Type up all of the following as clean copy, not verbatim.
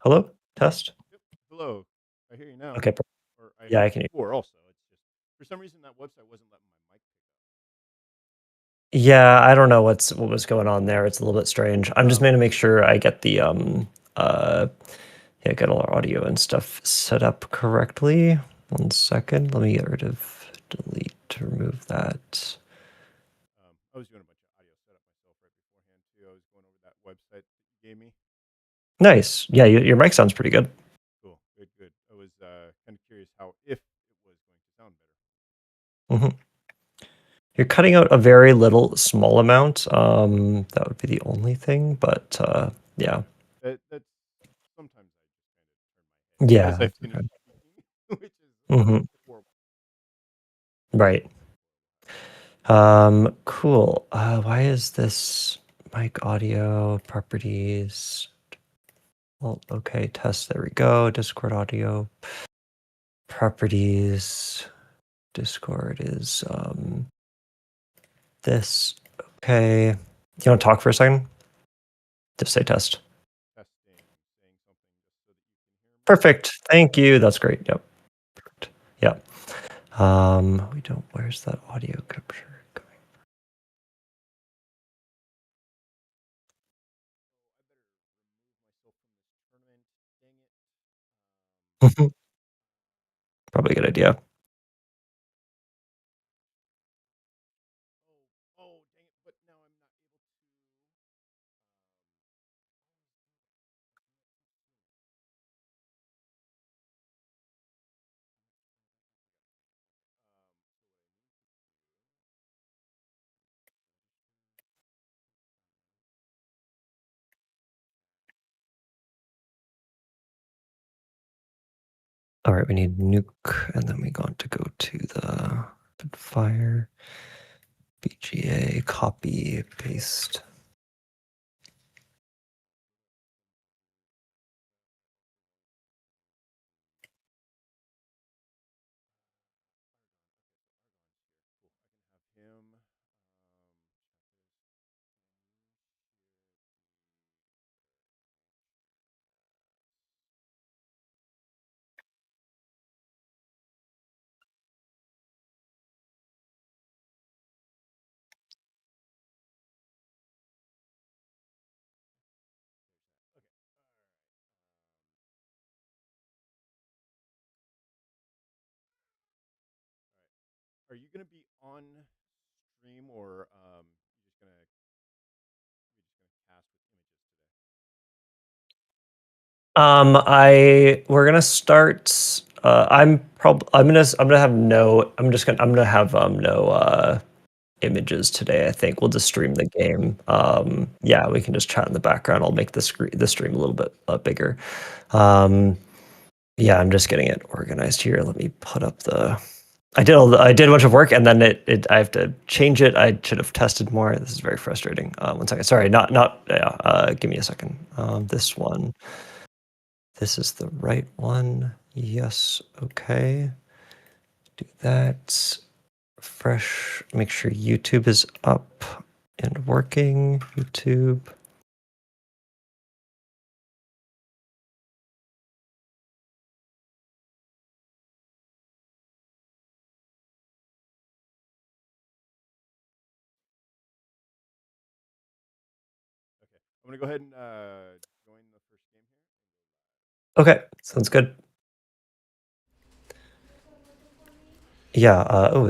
Hello? Test? Yep. Hello. I hear you now. Okay, Or I yeah, heard I you can hear you. before also. It's just for some reason that website wasn't letting my mic Yeah, I don't know what was going on there. It's a little bit strange. I'm just going to make sure I get the uh yeah, get all our audio and stuff set up correctly. 1 second. Let me get rid of delete to remove that. I was doing a bunch of audio setup myself right beforehand too. I was going over that website that you gave me. Nice. Yeah, your mic sounds pretty good. Cool. Good, good. I was kind of curious how if it was going to sound better. hmm You're cutting out a very little small amount. That would be the only thing, but yeah. That's sometimes I just kind of turn my head as Yeah. I That's finish okay. speaking, which is hmm horrible. Right. Cool. Why is this mic audio properties? Well, okay, test. There we go. Discord audio properties. Discord is this. Okay. You want to talk for a second? Just say test. Testing, saying something just so that you can hear me. Perfect. Thank you. That's great. Yep. Perfect. Yeah. We don't. Where's that audio capture going? I better remove myself from this tournament. Dang it. Probably a good idea. Oh, dang it! But now I'm not able to. All right, we need NUC, and then we want to go to the Rapid-Fire, HGA, copy, paste. Him. Are you gonna be on stream or you just gonna cast with images We're gonna start. I'm gonna have no images today. I think we'll just stream the game. Yeah, we can just chat in the background. I'll make the stream a little bit bigger. Yeah, I'm just getting it organized here. Let me put up the. I did a bunch of work and then I have to change it. I should have tested more. This is very frustrating. 1 second. Sorry, not. Yeah. Give me a second. This one. This is the right one. Yes. Okay. Do that. Fresh. Make sure YouTube is up and working. YouTube. today? Okay, I'm gonna go ahead and join the first game here. Okay. Sounds good. Yeah. Oh,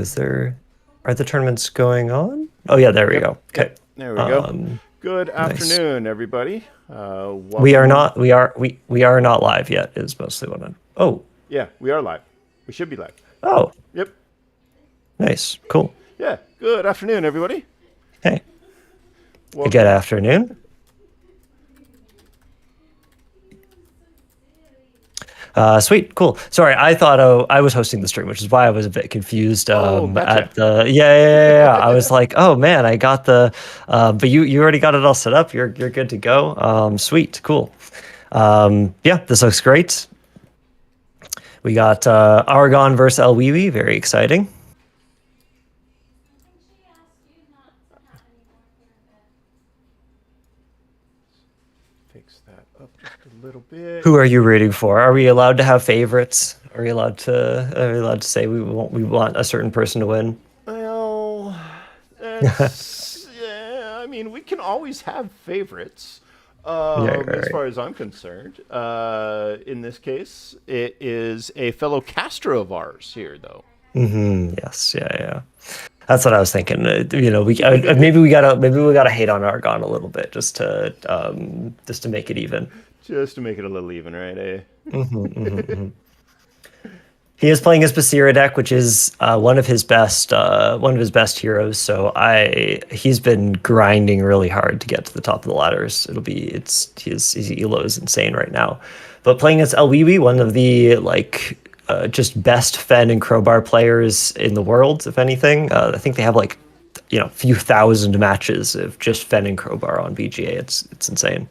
are the tournaments going on? Oh yeah, there we go. Okay. Yep. There we go. Good Nice. afternoon, everybody. Welcome. We are not. We are not live yet. Is mostly what I'm. Oh. Yeah, we are live. We should be live. Oh. Yep. Nice. Cool. Yeah. Good afternoon, everybody. Hey. Welcome. Good afternoon. Sweet, cool. Sorry, I thought I was hosting the stream, which is why I was a bit confused. Gotcha. At the yeah. I was like, oh man, I got the, but you already got it all set up. You're good to go. Sweet, cool. Yeah, this looks great. We got Aragon versus Elwiwi, very exciting. Fix that up just a little bit. Who are you rooting for? Are we allowed to have favorites? Are we allowed to say we want a certain person to win? Well, that's yeah. I mean, we can always have favorites. Yeah, right, As right. far as I'm concerned, in this case, it is a fellow caster of ours here, though. Yes, yeah, yeah. That's what I was thinking. Maybe we gotta hate on Argon a little bit just to make it even. Just to make it a little even, right? Eh? He is playing his Basira deck, which is one of his best heroes. So he's been grinding really hard to get to the top of the ladders. His elo is insane right now. But playing as Elwiwi, one of the just best Fen and Crowbar players in the world, if anything. I think they have a few thousand matches of just Fen and Crowbar on VGA. It's insane.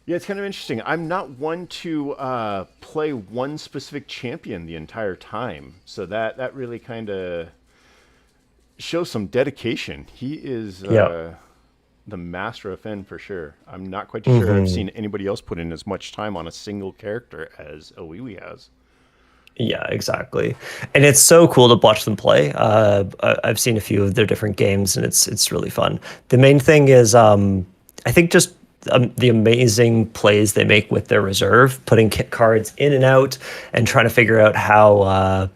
Yeah, it's kind of interesting. I'm not one to play one specific champion the entire time, so that really kind of shows some dedication. He is Yeah. the master of Fen for sure. I'm not quite sure I've seen anybody else put in as much time on a single character as Owiwi has. Yeah, exactly. And it's so cool to watch them play. I've seen a few of their different games, and it's really fun. The main thing is, I think just the amazing plays they make with their reserve, putting cards in and out, and trying to figure out how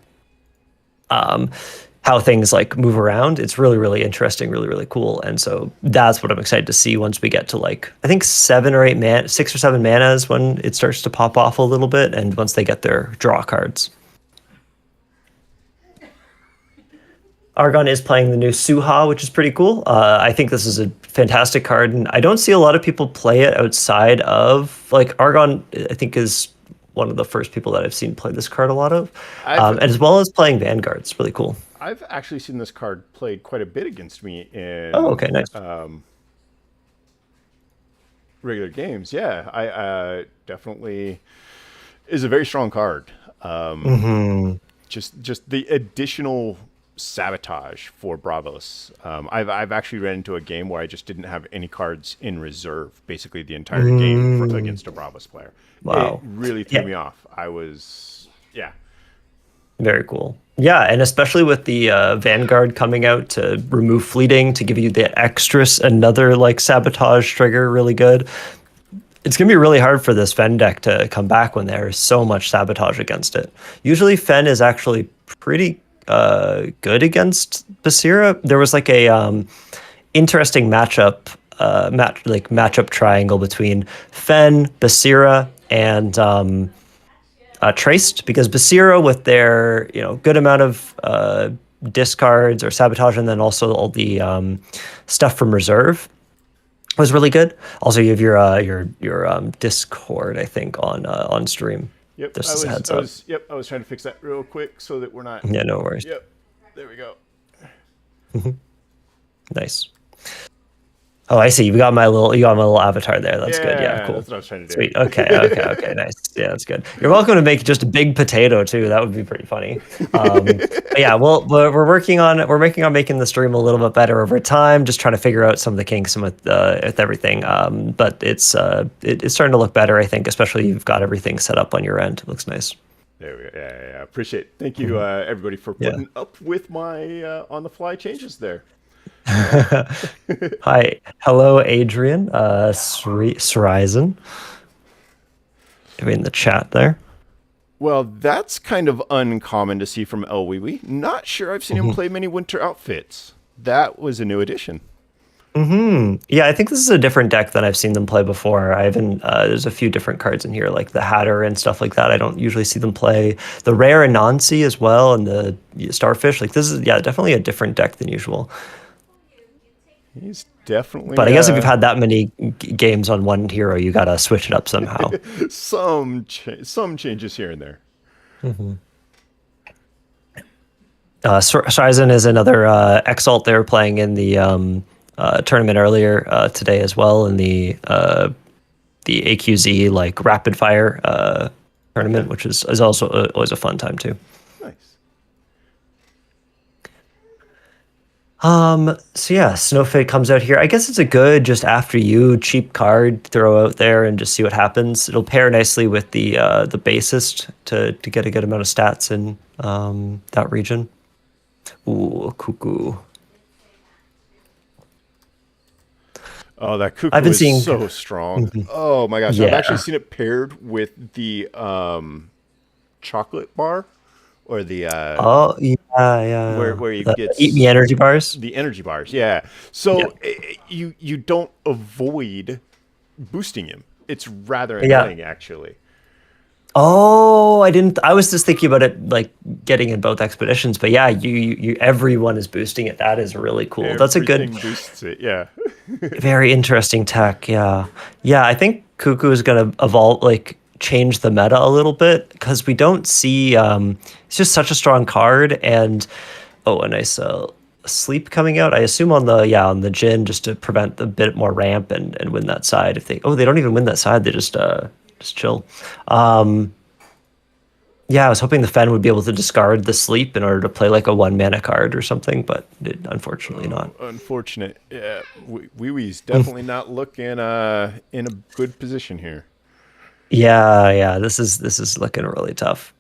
things like move around. It's really, really interesting, really, really cool. And so that's what I'm excited to see once we get to I think 6 or 7 mana is when it starts to pop off a little bit, and once they get their draw cards. Argon is playing the new Suha, which is pretty cool. I think this is a fantastic card, and I don't see a lot of people play it outside of Argon. I think is one of the first people that I've seen play this card a lot of, and as well as playing Vanguard. It's really cool. I've actually seen this card played quite a bit against me in Oh, okay, nice. regular games. Yeah, I definitely is a very strong card. Just the additional sabotage for Bravos. I've actually ran into a game where I just didn't have any cards in reserve, basically the entire game against a Bravos player. Wow. It really threw me off. Yeah. Very cool. Yeah, and especially with the Vanguard coming out to remove fleeting to give you the extras, another sabotage trigger, really good. It's gonna be really hard for this Fen deck to come back when there's so much sabotage against it. Usually Fen is actually pretty good against Basira. There was a interesting matchup triangle between Fen, Basira, and Traced, because Basira, with their good amount of discards or sabotage, and then also all the stuff from reserve, was really good. Also, you have your Discord, I think, on stream. Yep. Just as a heads up. I was trying to fix that real quick so that we're not. Yeah, no worries. Yep. There we go. Nice. Oh, I see. You got my little avatar there. That's good. Yeah, cool. That's what I was trying to do. Sweet. Okay. Nice. Yeah, that's good. You're welcome to make just a big potato too. That would be pretty funny. But yeah, well, we're working on making the stream a little bit better over time. Just trying to figure out some of the kinks with everything. But it's starting to look better, I think. Especially you've got everything set up on your end. It looks nice. There we go. Yeah. Appreciate it. Thank you, everybody, for putting up with my on the fly changes there. Hi. Hello, Adrian. Srizen. In the chat there. Well, that's kind of uncommon to see from Elwiwi. Not sure I've seen him play many winter outfits. That was a new addition. Yeah, I think this is a different deck than I've seen them play before. I haven't. There's a few different cards in here, like the Hatter and stuff like that. I don't usually see them play the rare Anansi as well, and the Starfish. This is definitely a different deck than usual. He's definitely. But I guess if you've had that many games on one hero, you gotta switch it up somehow. some changes here and there. Srizen is another Exalt they were playing in the tournament earlier today as well, in the AQZ Rapid-Fire tournament, which is also always a fun time too. Nice. So yeah, Snowfit comes out here. I guess it's a good just after you cheap card throw out there and just see what happens. It'll pair nicely with the bassist to get a good amount of stats in that region. Ooh, cuckoo. Oh, that I've cuckoo been is seeing. so strong. Mhm. Oh my gosh, I've actually Yeah. seen it paired with the chocolate bar, or the Oh yeah, yeah. where it The Eat gets Me energy bars. the energy bars. Yeah. Yeah. So you don't avoid boosting him. It's rather Yeah. annoying, actually. Oh, I didn't. I was just thinking about it like getting in both expeditions, but yeah, everyone is boosting it. That is really cool. That's a good, Everything boosts it. Yeah. very interesting tech. Yeah, yeah. I think Cuckoo is gonna evolve, like change the meta a little bit because we don't see. It's just such a strong card, and oh, a nice sleep coming out. I assume on the on the Jin just to prevent a bit more ramp and win that side. If they don't even win that side, they just chill. Um, Yeah, I was hoping the Fen would be able to discard the sleep in order to play like a one mana card or something, but unfortunately not. Unfortunate. Yeah. Wee Wee's definitely not looking in a good position here. Yeah, yeah, this is looking really tough.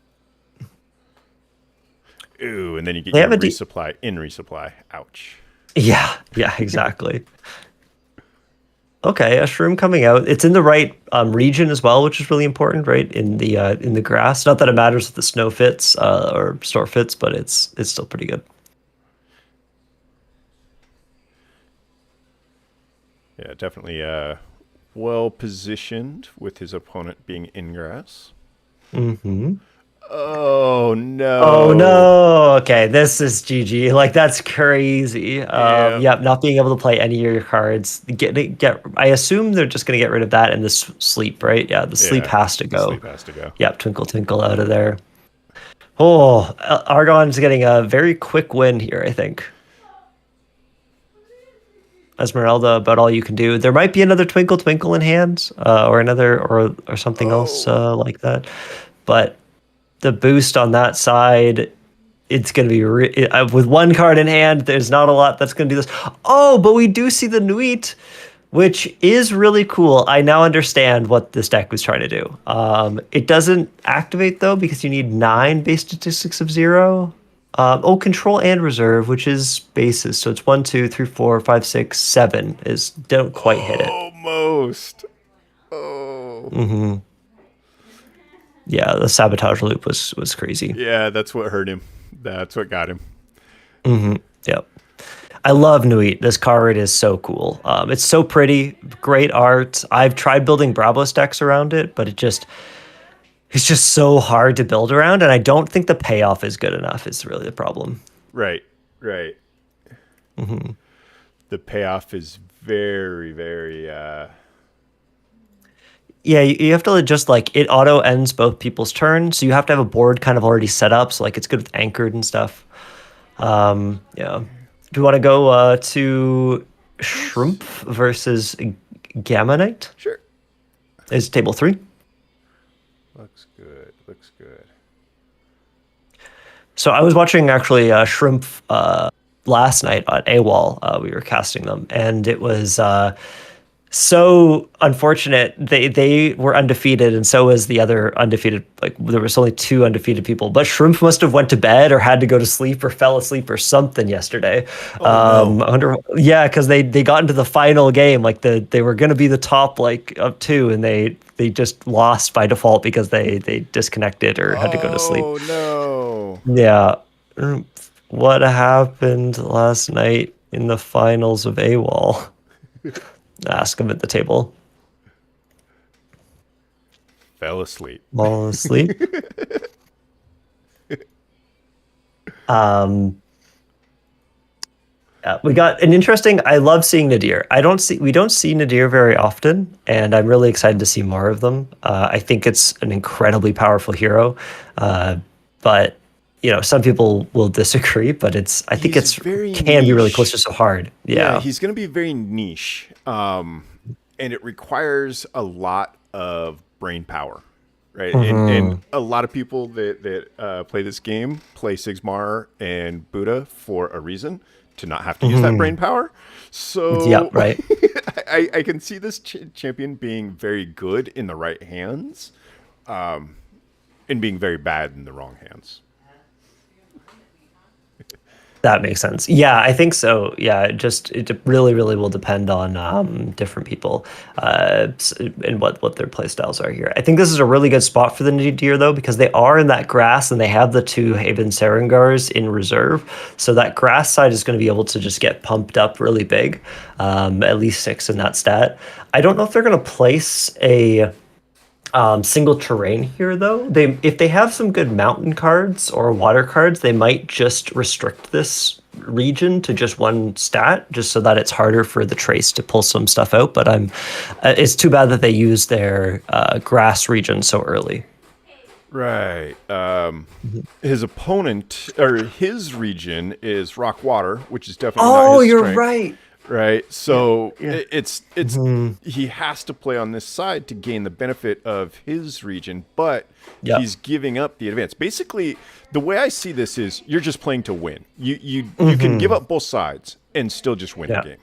Ooh, and then you get They your have a resupply. Ouch. yeah, yeah, exactly. Okay, a shroom coming out. It's in the right region as well, which is really important, right? In the grass. Not that it matters if the snow fits or store fits, but it's still pretty good. Yeah, definitely well positioned with his opponent in grass. Hmm. Oh Oh no. no. Okay, this is GG. Like that's crazy. Yeah. Yep, not being able to play any of your cards. Get I assume they're just gonna get rid of that and the sleep, right? Yeah, the sleep Yeah. has to The go. sleep has to go. Yep, Twinkle Twinkle out of there. Oh, Argon's getting a very quick win here, I think. Esmeralda, about all you can do. There might be another Twinkle Twinkle in hand, or another or something else Oh. like that. But the boost on that side, it's going to be with one card in hand. There's not a lot that's going to do this. Oh, but we do see the Nuit, which is really cool. I now understand what this deck was trying to do. It doesn't activate though because you need 9 base statistics of 0. Oh, control and reserve, which is bases. So it's 1, 2, 3, 4, 5, 6, 7 is don't quite hit it. Almost. Oh. Yeah, the sabotage loop was crazy. Yeah, that's what hurt him. That's what got him. Yep. I love Nuit. This card is so cool. It's so pretty, great art. I've tried building Brabos decks around it, but it's just so hard to build around, and I don't think the payoff is good enough. Is really the problem. Right. Right. The payoff is very, very Yeah, you have to just like it auto ends both people's turns, so you have to have a board kind of already set up. So like it's good with anchored and stuff. Yeah. Do you want to go to Shrimp versus Gamma Knight? sure. Is table 3? Looks good. Looks good. So I was watching actually Shrimp last night on AWOL. We were casting them, and it was so unfortunate. They were undefeated, and so was the other undefeated. Like there was only 2 undefeated people, but Shrimp must have went to bed or had to go to sleep or fell asleep or something yesterday. Oh no. I wonder. Yeah, because they got into the final game. Like they were going to be the top like of 2, and they just lost by default because they disconnected or had to go to sleep. Oh no. Yeah. What happened last night in the finals of AWOL? Ask him at the table. Fell asleep. Fall asleep. Um, we got an interesting. I love seeing Nadir. We don't see Nadir very often, and I'm really excited to see more of them. I think it's an incredibly powerful hero, but some people will disagree. But I think He's it's very can be really close niche. to so hard. Yeah, Yeah. he's going to be very niche. And it requires a lot of brain power, right? And a lot of people that play this game play Sigmar and Buddha for a reason to not have to use that brain power. So Yeah, right. I can see this champion being very good in the right hands, and being very bad in the wrong hands. That makes sense. Yeah, I think so. Yeah, it really, really will depend on different people and what their play styles are here. I think this is a really good spot for the Nadir though, because they are in that grass and they have the 2 Haven Serengars in reserve. So that grass side is going to be able to just get pumped up really big, at least 6 in that stat. I don't know if they're going to place a single terrain here though. If they have some good mountain cards or water cards, they might just restrict this region to just 1 stat, just so that it's harder for the trace to pull some stuff out. But it's too bad that they use their grass region so early. Right. His opponent, or his region, is rock water, which is definitely not his you're strength. right. Right. So Yeah. it's he has to play on this side to gain the benefit of his region, but Yep. he's giving up the advance. Basically, the way I see this is you're just playing to win. You can give up both sides and still just win Yeah. the game.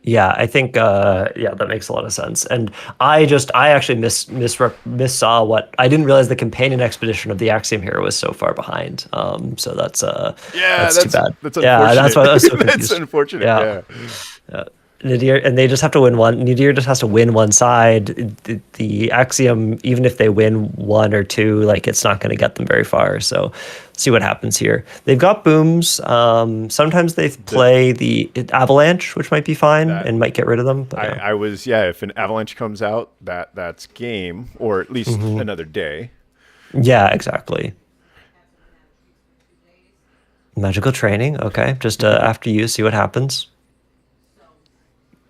Yeah, I think that makes a lot of sense. And I actually missaw what I didn't realize the companion expedition of the Axiom Hero was so far behind. So that's too bad. That's Yeah, unfortunate. that's why I was so That's confused. unfortunate. Yeah. Yeah. Nadir, and they just have to win one. Nadir just has to win one side. The Axiom, even if they win 1 or 2, like it's not going to get them very far. So, see what happens here. They've got booms. Sometimes they play the avalanche, which might be fine and might get rid of them. But, I was if an avalanche comes out, that's game, or at least another day. yeah, exactly. Magical training. Okay, just after you see what happens.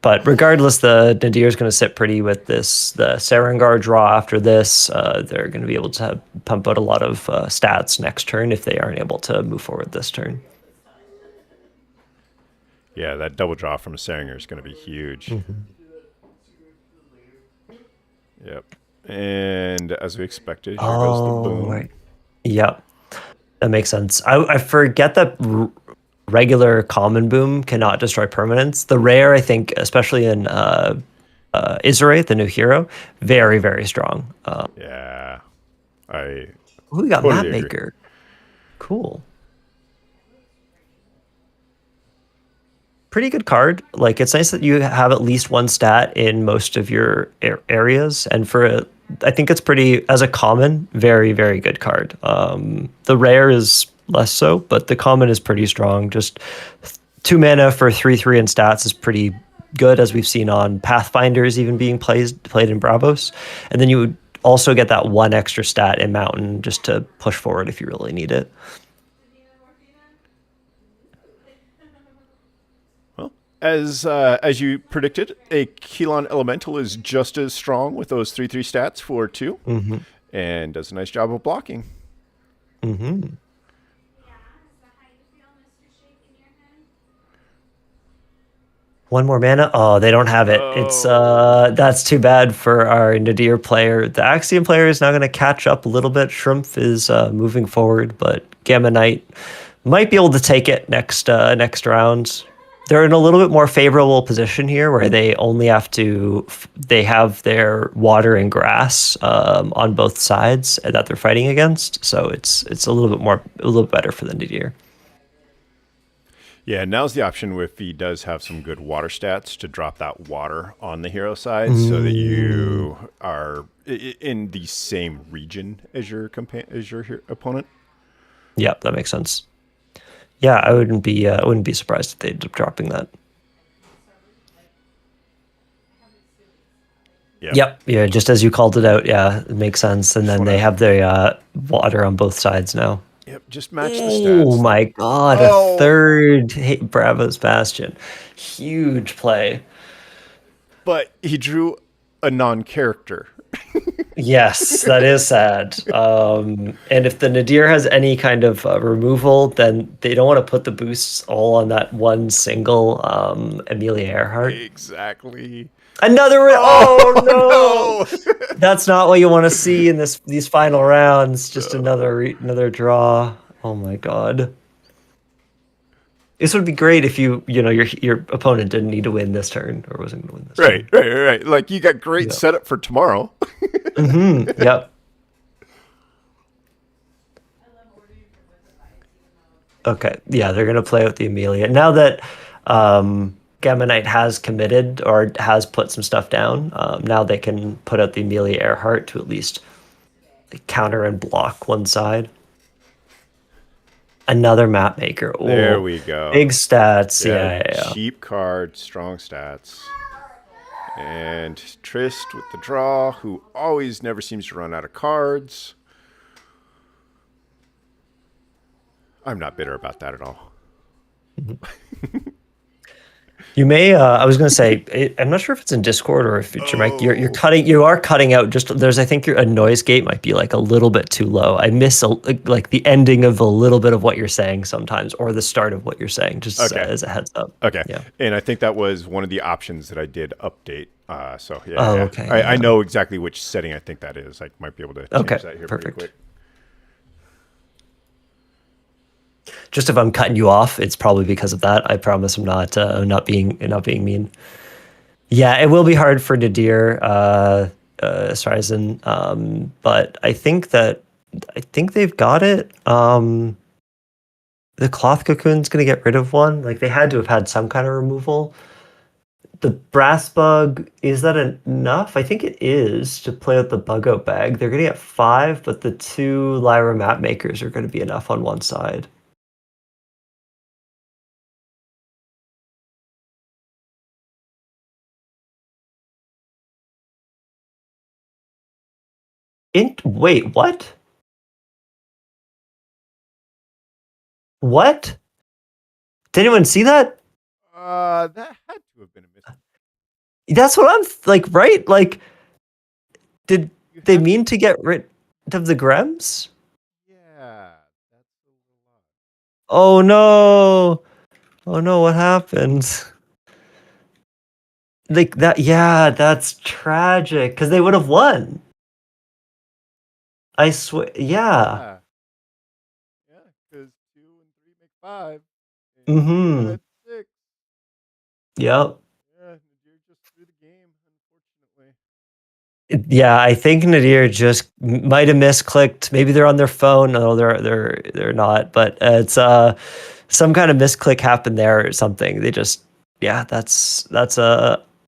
But regardless, the Nadir is going to sit pretty with this. The Serengar draw after this, they're going to be able to pump out a lot of stats next turn if they aren't able to move forward this turn. Yeah, that double draw from a Saringer is going to be huge. Yep. And as we expected, here goes the boom. Right. Yep. That makes sense. I forget that regular common boom cannot destroy permanents. The rare, I think, especially in Isarate, the new hero, very, very strong. Yeah. We got totally Map Maker. Cool. Pretty good card. Like, it's nice that you have at least 1 stat in most of your areas, and I think it's pretty, as a common, very, very good card. The rare is less so, but the common is pretty strong. Just 2 mana for 3/3 in stats is pretty good, as we've seen on Pathfinders even being played in Bravos. And then you would also get that 1 extra stat in Mountain just to push forward if you really need it. Well, as you predicted, a Keelan Elemental is just as strong with those 3/3 stats for 2, and does a nice job of blocking. One more mana. Oh, they don't have it. It's that's too bad for our Nadir player. The Axiom player is now going to catch up a little bit. Shrimp is moving forward, but Gamma Knight might be able to take it next round. They're in a little bit more favorable position here, where they only have to. They have their water and grass on both sides that they're fighting against, so it's a little bit better for the Nadir. Yeah, now's the option if he does have some good water stats to drop that water on the hero side, so that you are in the same region as your opponent. Yeah, that makes sense. Yeah, I wouldn't be surprised if they end up dropping that. Yep. Yeah, just as you called it out. Yeah, it makes sense. And then they have their water on both sides now. Yep, just match the stats. Oh my God, a third Bravos Bastion. Huge play. But he drew a non-character. Yes, that is sad. And if the Nadir has any kind of removal, then they don't want to put the boosts all on that one single Amelia Earhart. Exactly. Another oh no! That's not what you want to see in these final rounds. Just another draw. Oh my God. This would be great if your opponent didn't need to win this turn or wasn't going to win this Right, turn. right, right. Like you got great Yeah. setup for tomorrow. Yep. Okay. Yeah, they're gonna play with the Amelia now that Gamma Knight has committed or has put some stuff down. Now they can put out the Amelia Earhart to at least counter and block one side. Another map maker. There Oh, we go. big stats. Yeah, Yeah, yeah, cheap card, strong stats. And Trist with the draw, who always never seems to run out of cards. I'm not bitter about that at all. yeah. You may. I was going to say. I'm not sure if it's in Discord or if it's your mic. You're Oh, cutting. You are cutting out. Just there's. I think a noise gate might be like a little bit too low. I miss like the ending of a little bit of what you're saying sometimes, or the start of what you're saying. Just okay. as a heads up. Okay. Yeah. And I think that was one of the options that I did update. So yeah, Oh, yeah. okay. I Yeah. know exactly which setting I think that is. I might be able to Okay. change that here pretty Perfect. quick. Just if I'm cutting you off, it's probably because of that. I promise I'm not being mean. Yeah, it will be hard for Nadir Streisand, but I think they've got it. The cloth cocoon's gonna get rid of one. Like they had to have had some kind of removal. The brass bug, is that enough? I think it is to play with the bug out bag. They're gonna get five, but the two Lyra map makers are gonna be enough on one side. Wait, what? What? Did anyone see that? That had to have been a miss. That's what I'm like, right? Like, did You they have, mean to get rid of the Grems? yeah, that's a little odd. Oh no. Oh no, what happened? Like that, yeah, that's tragic because they would have won. I swear, yeah. Yeah, yeah, because 2 and 3 make 5, and now Mm-hmm. that's 6. Yep. Yeah, Nadir just threw the game, unfortunately. Yeah, I think Nadir just might have misclicked. Maybe they're on their phone. No, they're not. But it's some kind of misclick happened there or something. They just yeah, that's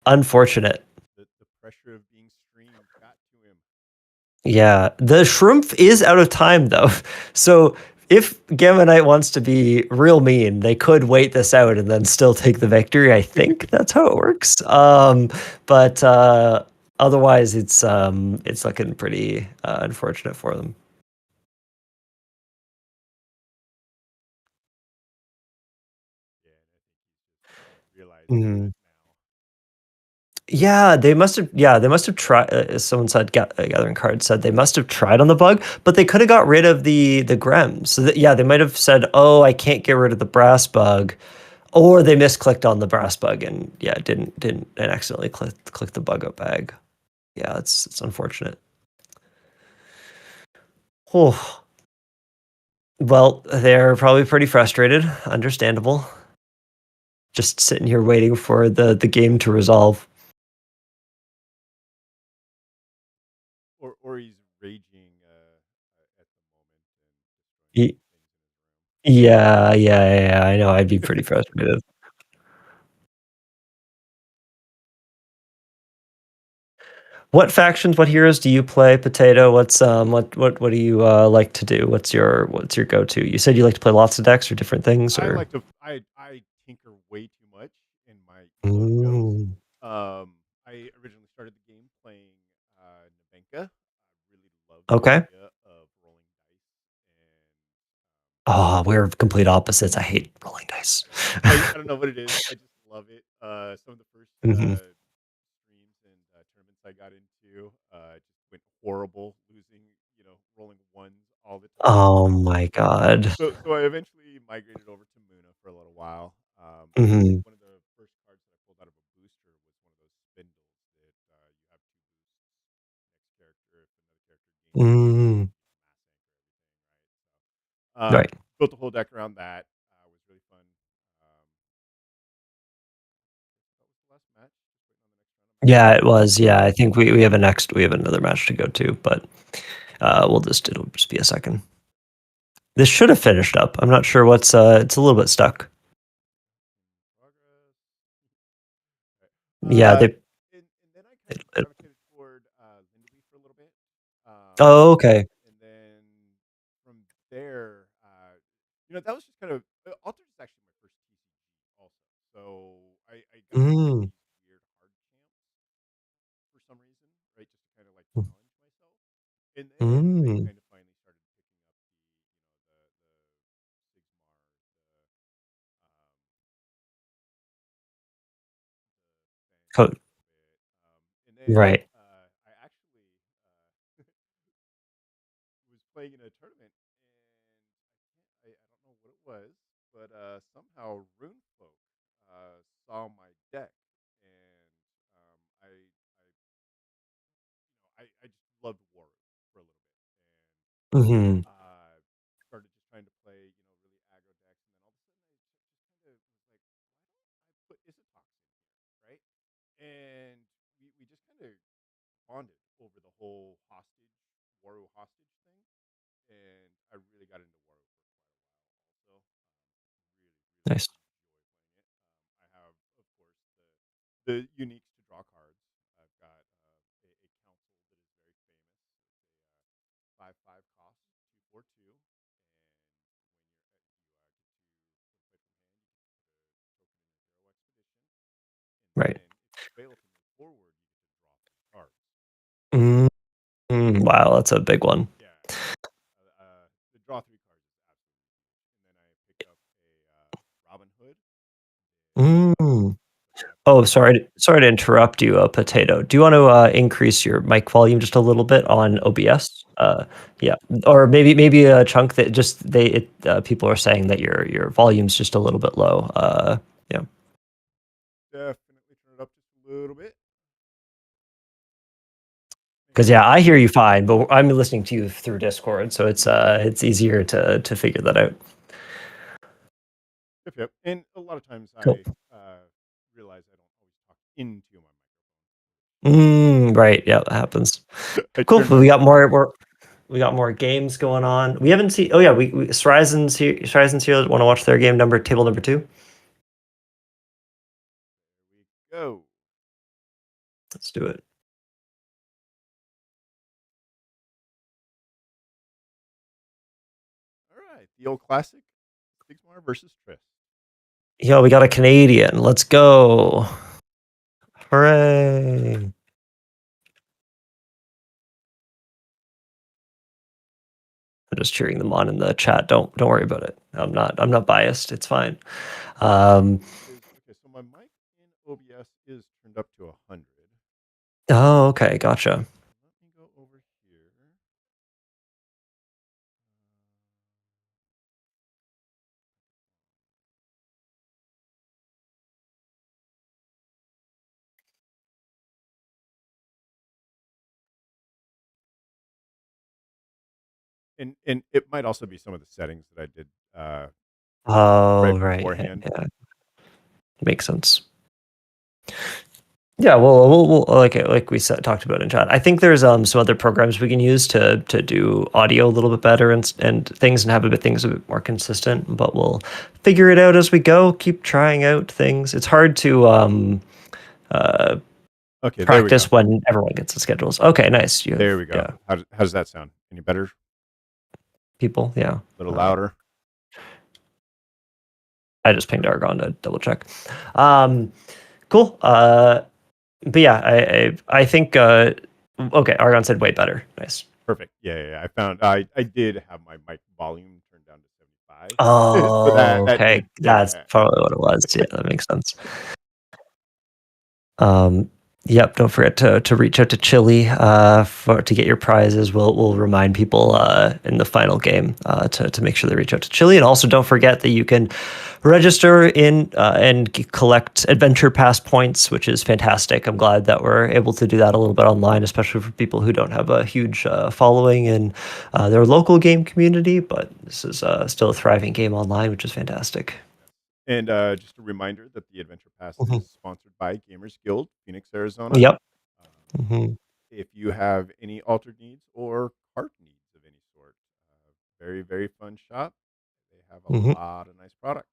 unfortunate. The pressure of being streamed got to him. Yeah, the shrimp is out of time though. So if Gamma Knight wants to be real mean, they could wait this out and then still take the victory. I think that's how it works. But otherwise, it's looking pretty unfortunate for them. Yeah, and I think he's just realizing Mhm. that now. Yeah, they must have. Yeah, they must have tried. Someone said, Gathering Cards said they must have tried on the bug, but they could have got rid of the Grems. So that, yeah, they might have said, "Oh, I can't get rid of the brass bug," or they misclicked on the brass bug and yeah, didn't and accidentally click the bug up bag. Yeah, it's unfortunate. Oh, well, they're probably pretty frustrated. Understandable. Just sitting here waiting for the game to resolve. Or he's raging at the moment and destroying Y- all the things in his room. Yeah, yeah, yeah. I know. I'd be pretty frustrated. What factions, what heroes do you play, Potato? What do you like to do? What's your go-to? You said you like to play lots of decks or different things I or like to I tinker way too much in my elo shows. Ooh. I originally started the game playing Nevenka. I really love the Okay. idea of rolling dice and Oh, we're complete opposites. I hate rolling dice. I don't know what it is. I just love it. Some of the first Mhm. streams and tournaments I got into just went horrible, losing, rolling ones all the time. Oh my god. So I eventually migrated over to Muna for a little while. Mhm. One of the first cards that I pulled out of a booster was one of those spindles that you have 2 boosts next character if another character gains. Mm. Mass anchor everything, right? Right. Built a whole deck around that. Was really fun. That was the last match. Just waiting on the next round. Yeah, it was. Yeah, I think we have we have another match to go to, but it'll just be a second. This should have finished up. I'm not sure what's it's a little bit stuck. Progress. Yeah, And then I kind it, of it, gravitated toward Lindalee for a little bit. oh, okay. And then from there, that was just kind of Altered is actually my first TCG also. So I got to pick Mm, these weird hard champs for some reason, right? Just to kind of like challenge myself. And then I mm. kind of finally started picking up the Sigmar, the Co- Fang a little bit. And then right. I actually was playing in a tournament, and I don't know what it was, but somehow Runefolk saw my deck, and I just loved War for a little bit, Hmm. and started just trying to play really aggro decks, and then all of a sudden I just kind of was like, why don't I put Isitox in here, right? And we just kind of bonded over the whole Waru hostage thing, and I really got into Waru for quite a while. Also, really, really Nice. enjoy playing it. I have, of course, the uniques to draw cards. I've got a council that is very famous. It's a 5/5 cost 2/4/2, and when you're at, you play from hand, you can put a token in a 0 expedition, and Right. then if you fail to move forward, you get to draw 3 cards. Mm, wow, that's a big one. Yeah, the draw 3 cards is absolutely huge. And then I picked up a Robin Hood. Mm. Put that Oh, behind. sorry to interrupt you, Potato. Do you want to increase your mic volume just a little bit on OBS? Yeah, or maybe a chunk that just people are saying that your volume's just a little bit low. Yeah, Definitely turn it up just a little bit. Make because sure yeah, I it's hear you fine, but I'm listening to you through Discord, so it's easier to figure that out. yep. And a lot of times Cool. I realize I don't always talk into my Right. Yeah, that happens. microphone. I Cool. turn Well, my we got more games going on. We haven't seen. Oh yeah, we Horizon's here. Horizon's here. Want to watch their game table number 2? There we go. Let's do it. All right, the old classic, Sigmar versus Triss. Yo, we got a Canadian. Let's go. Hooray. I'm just cheering them on in the chat. Don't worry about it. I'm not biased. It's fine. Um, Okay. So my mic in OBS is turned up to 100. oh, okay, gotcha. Let me go over here. And it might also be some of the settings that I did right Oh, right. Yeah, beforehand. yeah. Makes sense. Yeah, we'll like we said, talked about in chat. I think there's some other programs we can use to do audio a little bit better and things and have things a bit more consistent. But we'll figure it out as we go. Keep trying out things. It's hard to uh, Okay, there we go. practice when everyone gets the schedules. Okay, nice. You have There we go. yeah How does that sound? Any better? A people. Yeah, little louder? I just pinged Argon to double check. Cool. But yeah, I think okay. Argon said way better. Nice. Perfect. Yeah. I found I did have my mic volume turned down to 75. So Oh, that okay. did, That's yeah. probably what it was. Yeah, that makes sense. Um, Yep, don't forget to reach out to Chili to get your prizes. We'll remind people in the final game to make sure they reach out to Chili, and also don't forget that you can register in and collect adventure pass points, which is fantastic. I'm glad that we're able to do that a little bit online, especially for people who don't have a huge following in their local game community. But this is still a thriving game online, which is fantastic. And just a reminder that the Adventure Pass Hmm. is sponsored by Gamers Guild, Phoenix, Arizona. Yep. Um, Hmm. if you have any altered needs or cart needs of any sort, very, very fun shop. They have a Hmm. lot of nice products.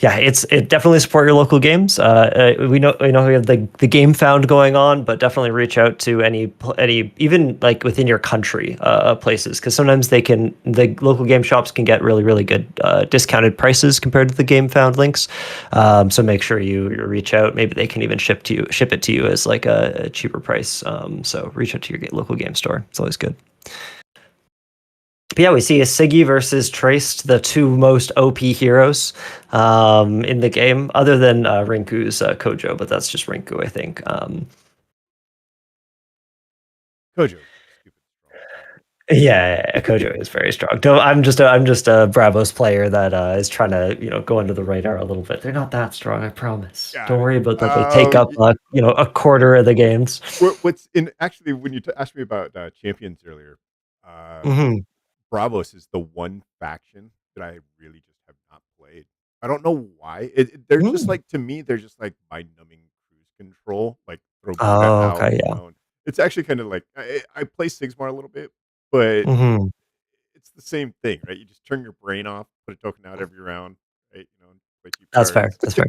Yeah, it definitely support your local games. We have the game found going on, but definitely reach out to any even like within your country places, because sometimes the local game shops can get really good discounted prices compared to the game found links. So make sure you reach out. Maybe they can even ship it to you as like a cheaper price. So reach out to your local game store. It's always good. But yeah, we see a Siggy versus Traced, the two most OP heroes in the game, other than Rinku's Kojo, but that's just Rinku, I think. Kojo, stupid strong. Yeah, Kojo is very strong. I'm just a Bravos player that is trying to go under the radar a little bit. They're not that strong, I promise. Don't Got it. worry about that. They take Oh, up a quarter of the games. what's in actually when you asked me about champions earlier, uh, Hmm. Bravos is the one faction that I really just have not played. I don't know why. They're just Mm. like to me, they're just like mind-numbing cruise control. Like throw Buddha Oh, out, okay, you yeah. know. It's actually kind of like I play Sigmar a little bit, but Hmm. it's the same thing, right? You just turn your brain off, put a token out every round, right? Play cheap That's fair. cards. That's fair.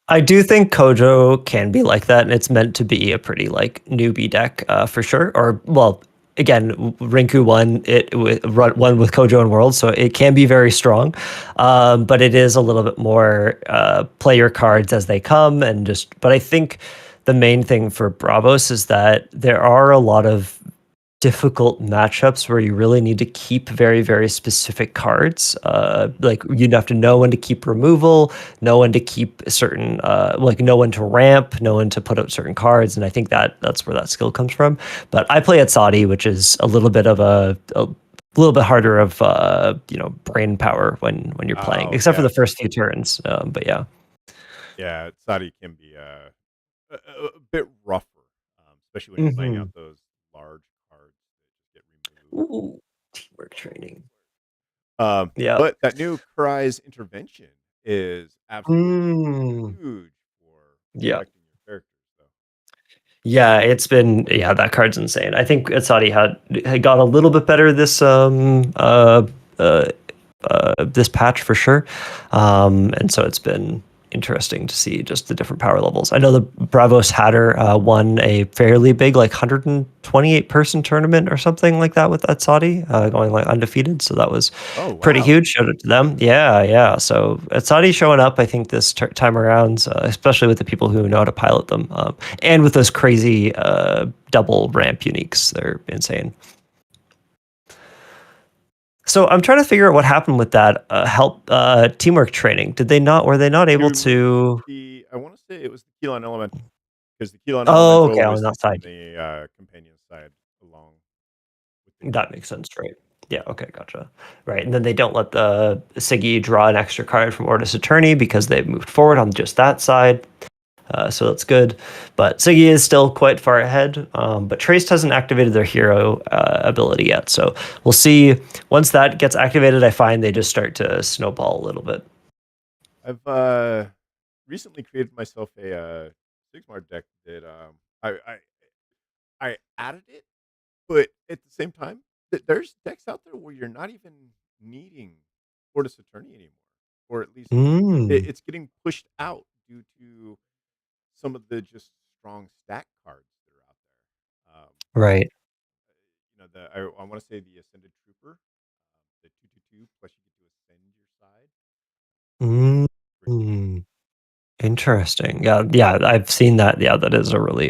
I do think Kojo can be like that, and it's meant to be a pretty like newbie deck for sure. Or well, again, Rinku won it with one with Kojo and World, so it can be very strong. But it is a little bit more play your cards as they come, and just. But I think the main thing for Bravos is that there are a lot of difficult matchups where you really need to keep very specific cards. Like you'd have to know when to keep removal, know when to keep certain, like know when to ramp, know when to put up certain cards, and I think that's where that skill comes from. But I play at Saudi, which is a little bit of a little bit harder of brain power when you're playing, Oh except for yeah, the first few turns. But yeah. yeah. Sadi can be a bit rougher, especially when you're playing Hmm. out those large cards that just get removed. Ooh, teamwork training. Yeah. But that new Cry's intervention is absolutely Mm. huge for Yeah. affecting your characters. So Yeah, it's been that card's insane. I think Saudi had got a little bit better uh this patch for sure. And so it's been interesting to see just the different power levels. I know the Bravos Hatter won a fairly big, like 128 person tournament or something like that with that Saudi, going like undefeated. So that was oh pretty wow. huge. Shout out to them. Yeah, yeah. So Saudi showing up, I think this time around, especially with the people who know how to pilot them, and with those crazy double ramp uniques, they're insane. So I'm trying to figure out what happened with that help teamwork training. Did they not? Were they not They able removed to? I want to say it was the Keylon Elemental because the Keylon Oh, okay, Elemental on was that on side. the companion side along with the That Keylon. makes sense, right? Yeah. Okay, gotcha. Right, and then they don't let the Siggy draw an extra card from Ortis Attorney because they've moved forward on just that side. So that's good. But Siggy is still quite far ahead. But Traced hasn't activated their hero ability yet. So we'll see. Once that gets activated, I find they just start to snowball a little bit. I've recently created myself a Sigmar deck that I added it, but at the same time, there's decks out there where you're not even needing Fortis Attorney anymore, or at least Mm, it's getting pushed out due to some of the just strong stack cards that are out there. right. I want to say the Ascended Trooper, the 2/2/2 plus you get to ascend your side. Pretty good. Mm. Interesting. Yeah, yeah, I've seen that. Yeah, that is a really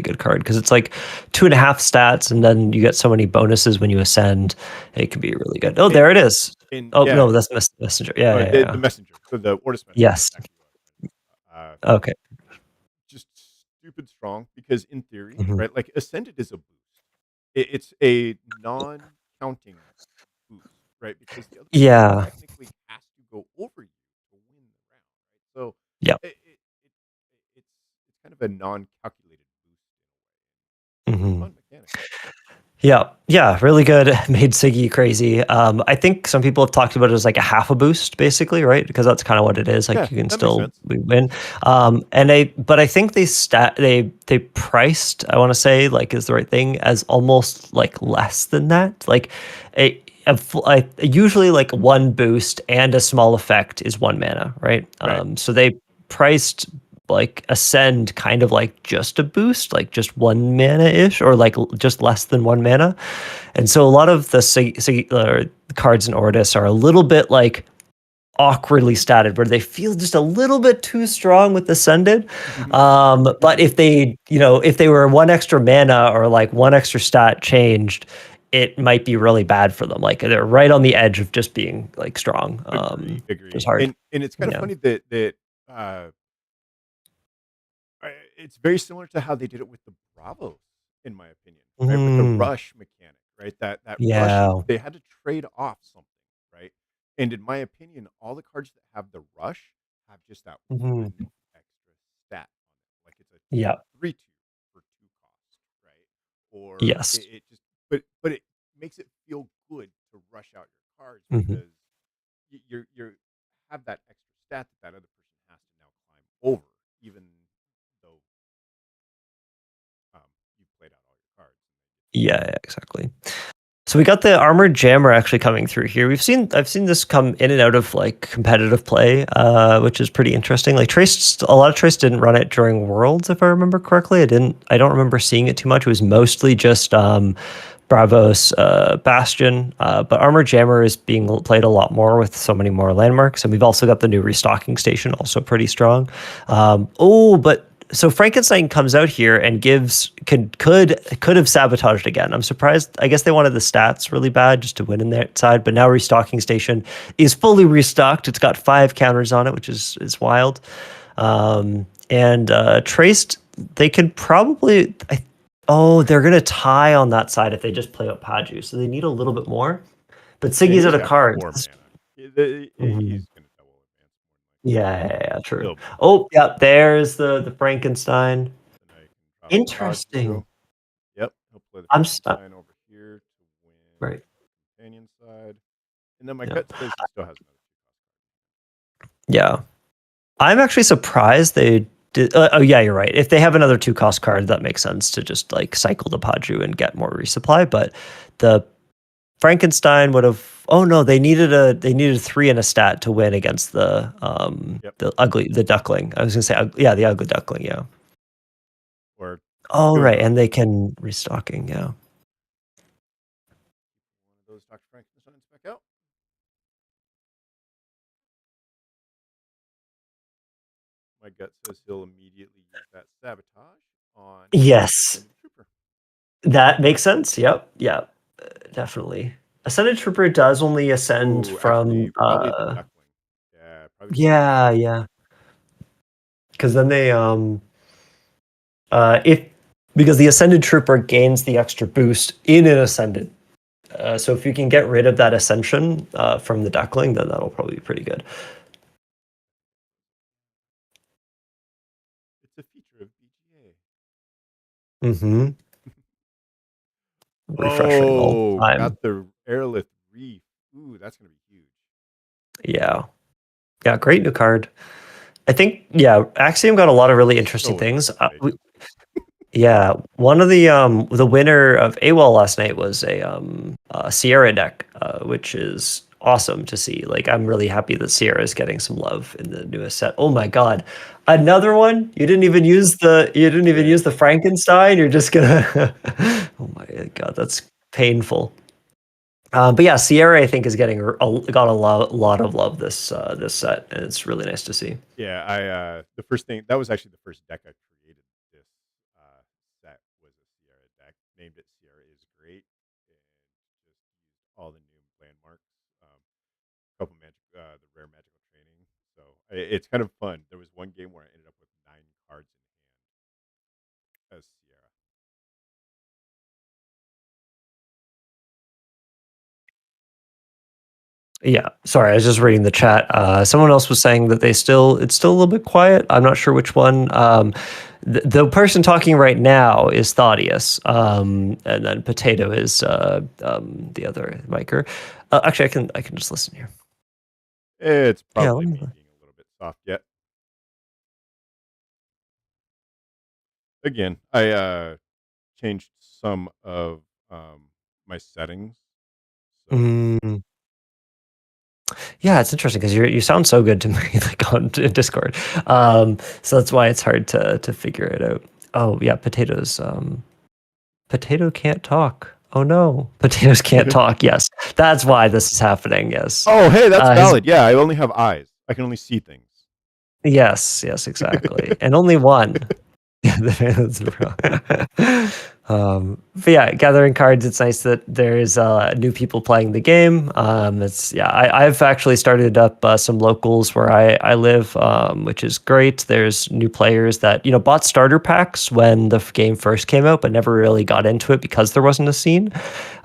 good card because it's like 2.5 stats, and then you get so many bonuses when you ascend. It can be really good. Oh, And there it is. and Oh yeah, no, that's messenger. Yeah, yeah, the yeah. messenger, so the Ortis messenger is Yes. exactly what I meant. Uh, Okay. just stupid strong because in theory, Mhm. right? Like Ascended is a boost. It's a non-counting boost, right? Because the other person Yeah. technically has to go over you to win the round, right? So Yeah. it's kind of a non-calculated boost. It's a Mhm. fun mechanic. Yeah, yeah, really good. Made Siggy crazy. I think some people have talked about it as like a half a boost, basically, right? Because that's kind of what it is. Yeah, Like you can that makes still sense. win. But I think they priced. I want to say like is the right thing as almost like less than that. Like usually like one boost and a small effect is 1 mana, right? Right. So they priced like ascend kind of like just a boost, like just 1 mana ish, or like just less than 1 mana. And so a lot of the cards in Ortis are a little bit like awkwardly statted, where they feel just a little bit too strong with ascended. But if they were 1 extra mana or like 1 extra stat changed, it might be really bad for them. Like they're right on the edge of just being like strong. It's Agree. hard. And it's kind of Yeah. funny that uh, it's very similar to how they did it with the Bravos, in my opinion, right? With the Mm, rush mechanic, right? That rush, yeah. they had to trade off something, right? And in my opinion, all the cards that have the rush have just that Mhm. one extra stat on it. Like it's a Yeah. 3/2 for 2 cost, right? Or Yes. it just but it makes it feel good to rush out your cards Mhm. because you're have that extra stat that other person has to now climb over, even though you played out all your cards. Yeah, yeah, exactly. So we got the armored jammer actually coming through here. I've seen this come in and out of like competitive play, which is pretty interesting. Like a lot of Trace didn't run it during Worlds, if I remember correctly. I don't remember seeing it too much. It was mostly just Bravos, Bastion, but Armored Jammer is being played a lot more with so many more landmarks, and we've also got the new restocking station, also pretty strong. But so Frankenstein comes out here and could have sabotaged again. I'm surprised. I guess they wanted the stats really bad just to win in their side, but now restocking station is fully restocked. It's got 5 counters on it, which is wild. And Traced, they can probably. They're gonna tie on that side if they just play out Paju, so they need a little bit more. But Yeah, Siggy's he's out of got cards. 4 mana. Mhm. He's going to double advance more than likely. Yeah, true. Still big. Oh, yeah, there's the Frankenstein. So now you can drop the Interesting. Paju. Yep, he'll play the I'm s- Frankenstein over here to win right. the companion side. And then my Yeah, gut says he still has another 2 cost. yeah. I'm actually surprised they did. Oh, yeah, you're right. If they have another 2 cost card, that makes sense to just like cycle the Paju and get more resupply. But the Frankenstein would have. Oh no, they needed 3 and a stat to win against Yep. the duckling. I was gonna say yeah, the ugly duckling. Yeah. Or Oh doing right, their own and they thing. can restocking. Yeah. One of those Dr. Frankensteins back out. My gut says he'll immediately use that sabotage on his Yes, Ascended Trooper. that makes sense. Yep. Yeah. Definitely. Ascended Trooper does only ascend Ooh, from. actually, probably the Duckling. Yeah, probably the Duckling. Yeah, yeah. Because then they if because the Ascended Trooper gains the extra boost in an Ascended. So if you can get rid of that Ascension from the Duckling, then that'll probably be pretty good. It's a feature of BGA. Mm-hmm. Refreshing all Oh, the time. got the Airlift Reef. Ooh, that's going to be huge. Yeah. Yeah, great new card. I think, yeah, Axiom got a lot of really interesting So things. advantageous. Yeah, one of the winner of AWOL last night was a Sierra deck, which is awesome to see. Like, I'm really happy that Sierra is getting some love in the newest set. Oh my God, another one! You didn't even Yeah. use the Frankenstein. You're just gonna. Oh my God, that's painful. But yeah, Sierra I think is getting got a lot of love this set, and it's really nice to see. Yeah, the first thing that was actually the first deck I created. This set was a Sierra deck. Named it Sierra is Great, and just used all the new landmarks. A couple magic, the rare magical training. So it's kind of fun. There was one game where I ended up with 9 cards in hand as Sierra. Yeah, sorry, I was just reading the chat. Someone else was saying that it's still a little bit quiet. I'm not sure which one. The person talking right now is Thaddeus, and then Potato is the other micer. Actually, I can just listen here. It's Yeah, probably me being a little bit soft yet. Again, I changed some of my settings. So mm, yeah, it's interesting because you sound so good to me like on Discord. So that's why it's hard to figure it out. Oh yeah, potatoes. Potato can't talk. Oh no, potatoes can't talk. Yes, that's why this is happening. Yes, oh, hey, that's his valid. Yeah, I only have eyes. I can only see things. yes, exactly, and only one. Yeah, that's but yeah, gathering cards. It's nice that there's new people playing the game. It's yeah, I've actually started up some locals where I live, which is great. There's new players that bought starter packs when the game first came out, but never really got into it because there wasn't a scene.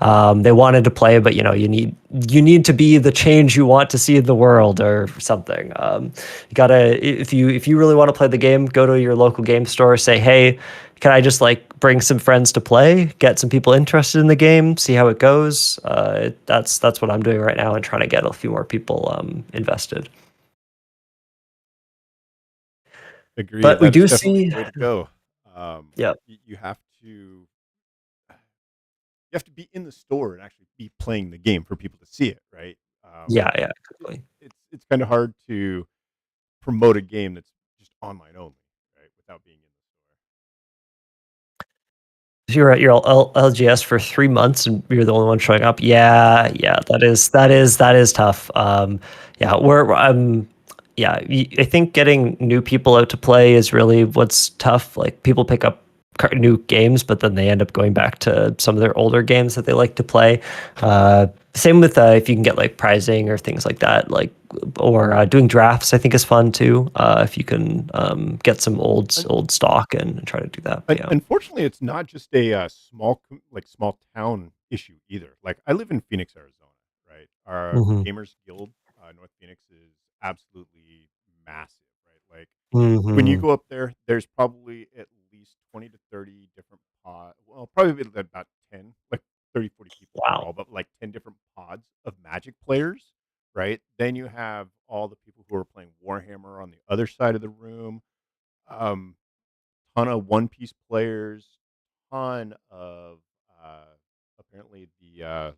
They wanted to play, but you need to be the change you want to see in the world or something. You gotta if you really want to play the game, go to your local game store, say, hey, can I just like bring some friends to play, get some people interested in the game, see how it goes. That's what I'm doing right now and trying to get a few more people invested. Agreed. But we That is do definitely see, the way to go. yeah, You have to be in the store and actually be playing the game for people to see it, right? yeah, It, exactly. it's kind of hard to promote a game that's just online only, right? Without being in the You're at your LGS for 3 months and you're the only one showing up. Yeah, that is tough. Yeah, yeah, I think getting new people out to play is really what's tough. Like people pick up new games, but then they end up going back to some of their older games that they like to play. Same with if you can get like prizing or things like that, like or doing drafts. I think is fun too. If you can get some store. old stock and try to do that. But yeah. Unfortunately, it's not just a small town issue either. Like I live in Phoenix, Arizona, right? Our Hmm. Gamers Guild, North Phoenix, is absolutely massive, right? Like when you Hmm. go up there, there's probably at least 20 to 30 different pods. Well, probably about 10, like 30, 40 people Wow. overall, but like 10 different pods of Magic players, right? Then you have all the people who are playing Warhammer on the other side of the room. Um, Ton of One Piece players, ton of apparently the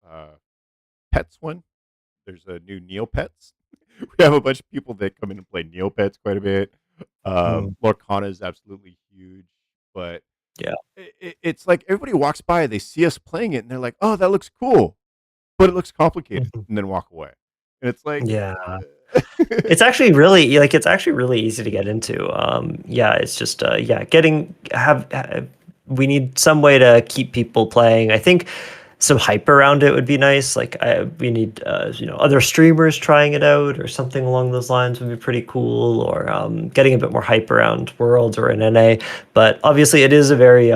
uh, pets one. There's a new Neopets. We have a bunch of people that come in and play Neopets quite a bit. Mm. Lorcana is absolutely huge, but Yeah. it's like everybody walks by, they see us playing it, and they're like, "Oh, that looks cool," but it looks complicated, Mhm. and then walk away. And it's like, Yeah. It's actually really like it's actually really easy to get into. Yeah, it's just yeah, we need some way to keep people playing. I think some hype around it would be nice. Like we need other streamers trying it out or something along those lines would be pretty cool. Or getting a bit more hype around Worlds or an NA. But obviously, it is a very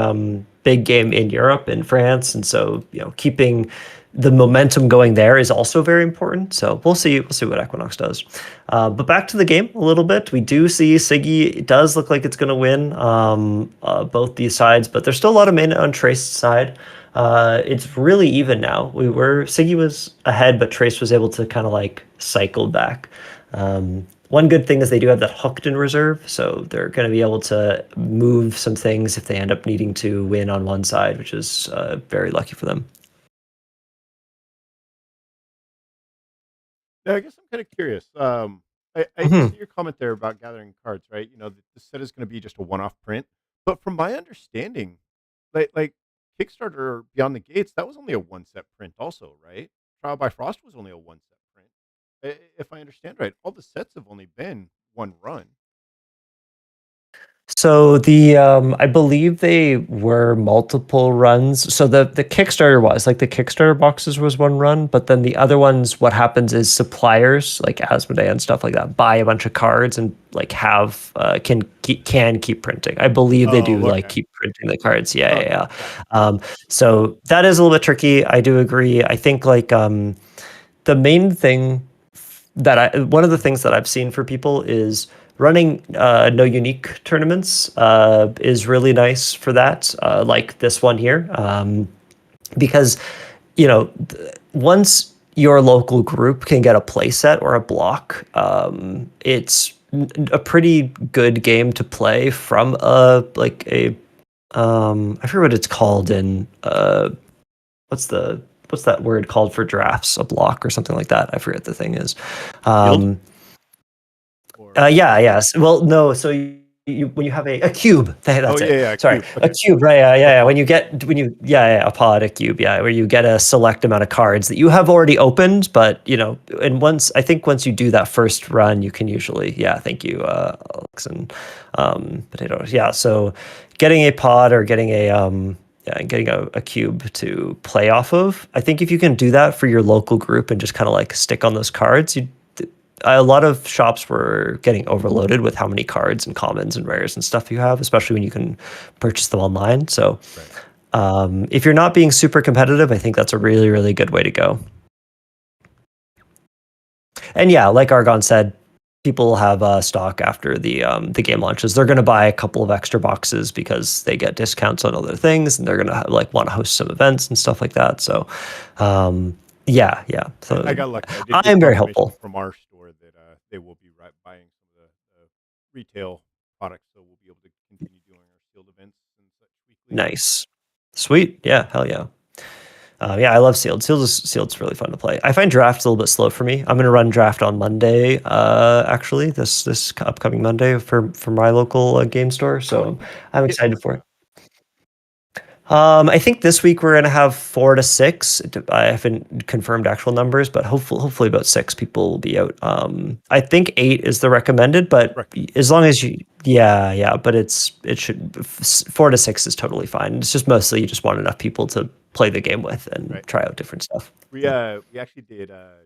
big game in Europe, in France, and so keeping the momentum going there is also very important. So we'll see what Equinox does. But back to the game a little bit. We do see Siggy. It does look like it's going to win both these sides, but there's still a lot of mana on Trace's side. It's really even now. Siggy was ahead, but Trace was able to kind of like cycle back. One good thing is they do have that hooked in reserve, so they're going to be able to move some things if they end up needing to win on one side, which is very lucky for them. Now, I guess I'm kind of curious. I see Mhm. your comment there about gathering cards, right? You know, the set is going to be just a one-off print. But from my understanding, like Kickstarter Beyond the Gates, that was only a one set print, also, right? Trial by Frost was only a one set print. If I understand right, all the sets have only been one run. So the I believe they were multiple runs. So the Kickstarter was like the Kickstarter boxes was one run, but then the other ones, what happens is suppliers like Asmodee and stuff like that buy a bunch of cards and like have can keep printing. I believe they do Oh, like okay. keep printing the cards. Yeah, yeah, Okay, yeah. got it. So that is a little bit tricky. I do agree. I think like the main thing one of the things that I've seen for people is running no unique tournaments is really nice for that, like this one here, because once your local group can get a play set or a block, it's a pretty good game to play from a I forget what it's called in what's the what's that word called for drafts? A block or something like that. I forget the thing is. Field Um, or yeah, yes. Well, no. So when you have a cube, oh that's yeah, it. yeah, Sorry, cube. a Okay, cube. Right? Yeah, a yeah. Yeah. pod. A pod, a cube. Yeah, where you get a select amount of cards that you have already opened, but and once you do that first run, you can usually, yeah. Thank you, Alex and potatoes. Yeah. So getting a pod or getting a cube to play off of. I think if you can do that for your local group and just kind of like stick on those cards, a lot of shops were getting overloaded with how many cards and commons and rares and stuff you have, especially when you can purchase them online. So Right. if you're not being super competitive, I think that's a really, really good way to go. And yeah, like Argon said, people have stock after the game launches. They're going to buy a couple of extra boxes because they get discounts on other things, and they're going to like want to host some events and stuff like that. So, yeah, yeah. I So got lucky. I did get I'm very confirmation hopeful. from our store that they will be buying some of the retail products, so we'll be able to continue doing our sealed events and such weekly. Nice, sweet, yeah, hell yeah. Yeah, I love sealed. Sealed's really fun to play. I find draft's a little bit slow for me. I'm gonna run draft on Monday, actually, this upcoming Monday for my local game store. How So many people I'm getting excited on for it. draft? I think this week we're gonna have 4 to 6. I haven't confirmed actual numbers, but hopefully about 6 people will be out. I think 8 is the recommended, but Recommended. as long as yeah, but it should 4 to 6 is totally fine. It's just mostly you just want enough people to play the game with and Right. try out different stuff. We Yeah. we actually did okay,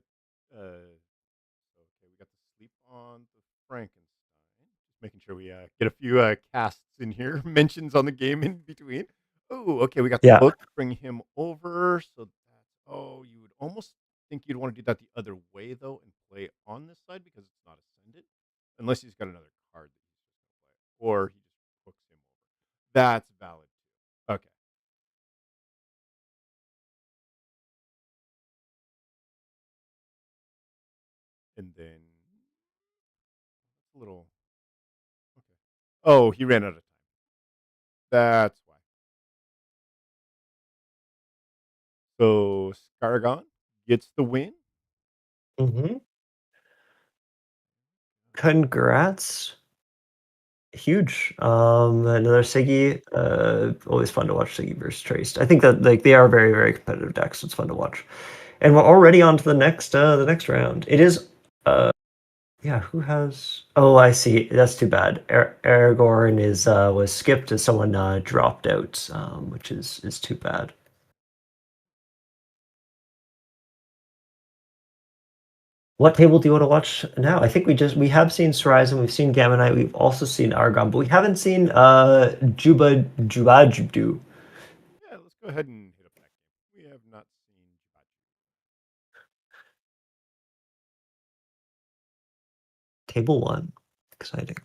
we got the sleep on the Frankenstein. Just making sure we get a few casts in here, mentions on the game in between. Oh, okay, we got the Yeah. book. Bring him over. So that's you would almost think you'd want to do that the other way though, and play on this side because it's not ascended, unless he's got another card that he's just gonna play, or he just books him over. That's valid. Okay, and then a little. Okay. Oh, he ran out of time. That's why. So Scargon gets the win. Hmm. Congrats. Huge. Another Siggy. Always fun to watch Siggy versus Traced. I think that like they are very, very competitive decks. So it's fun to watch. And we're already on to the next round. It is yeah, who has oh I see. That's too bad. Aragorn is was skipped as someone dropped out, which is too bad. What table do you want to watch now? I think we have seen Horizon, we've seen Gamma Knight, we've also seen Argon, but we haven't seen Juba Jubdu. Yeah, let's go ahead and hit up that game. We have not seen Jibachi. Table one. Exciting.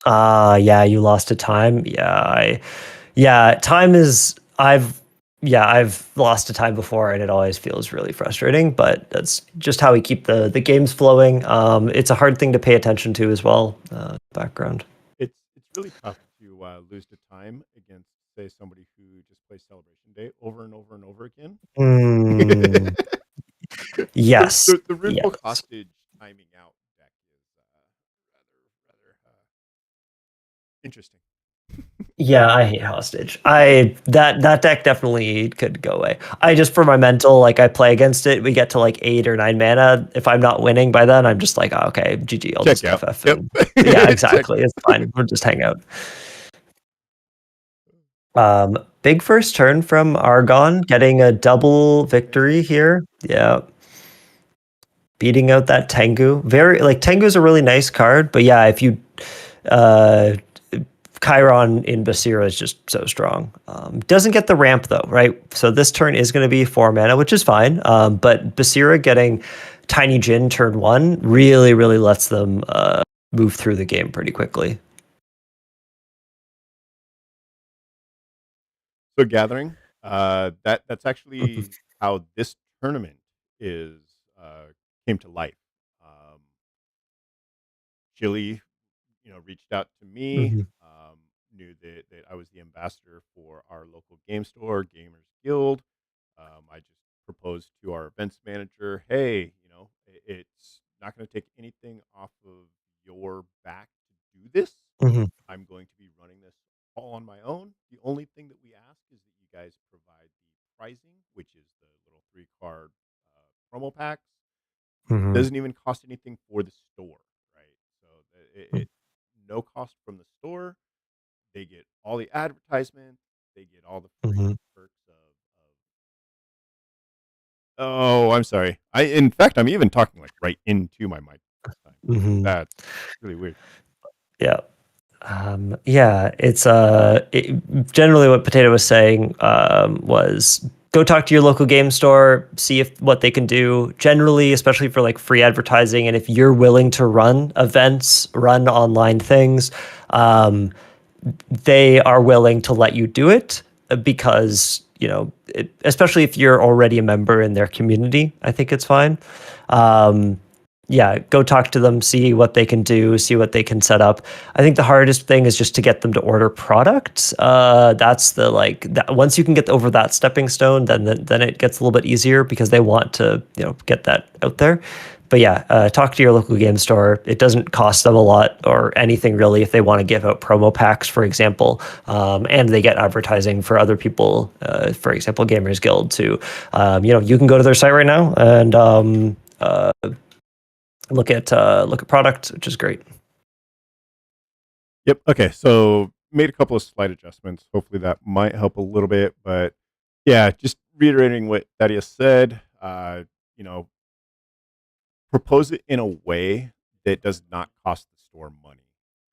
Yeah, you lost to time. Yeah, time is I've lost to time before and it always feels really frustrating, but that's just how we keep the games flowing. It's a hard thing to pay attention to as well, background. It's really tough to lose to time against, say, somebody who just plays Celebration Day over and over and over again. Mm, yes. The Rinfolk Yes. Hostage timing out deck is rather interesting. Yeah, I hate hostage. I that deck definitely could go away. I just for my mental, like I play against it, we get to like 8 or 9 mana. If I'm not winning by then, I'm just like, oh, okay, GG. I'll Check just out. FF Yep. and yeah, Check. exactly. It's fine. We'll just hang out. Big first turn from Argon, getting a double victory here. Yeah, beating out that Tengu. Very like Tengu's a really nice card, but yeah, if you uh Chiron in Basira is just so strong. Doesn't get the ramp though, right? So this turn is going to be 4 mana, which is fine. But Basira getting Tiny Jin turn 1 really, really lets them move through the game pretty quickly. So gathering, that's Mhm. actually how this tournament is came to life. Um, Chile, reached out to me, Mhm. knew that I was the ambassador for our local game store, Gamers Guild. I just proposed to our events manager, hey, it's not going to take anything off of your back to do this. Mhm. I'm going to be running this all on my own. The only thing that we ask is that you guys provide the pricing, which is the little 3 card promo packs. Mhm. Doesn't even cost anything for the store, right? So it no cost from the store. They get all the advertisements. They get all the free Mhm. perks of. Oh, I'm sorry. In fact, I'm even talking like right into my mic this time. Mhm. That's really weird. Yeah. Yeah, it's generally what Potato was saying was go talk to your local game store, see if what they can do. Generally, especially for like free advertising, and if you're willing to run events, run online things, um, they are willing to let you do it because especially if you're already a member in their community, I think it's fine. Um, yeah, go talk to them, see what they can do, see what they can set up. I think the hardest thing is just to get them to order products. That's the like that once you can get over that stepping stone, then it gets a little bit easier because they want to get that out there. But yeah, talk to your local game store. It doesn't cost them a lot or anything really if they want to give out promo packs, for example, and they get advertising for other people. For example, Gamers Guild too. You can go to their site right now and look at product, which is great. Yep. Okay. So made a couple of slight adjustments. Hopefully that might help a little bit. But yeah, just reiterating what Thaddeus said. You know, propose it in a way that does not cost the store money,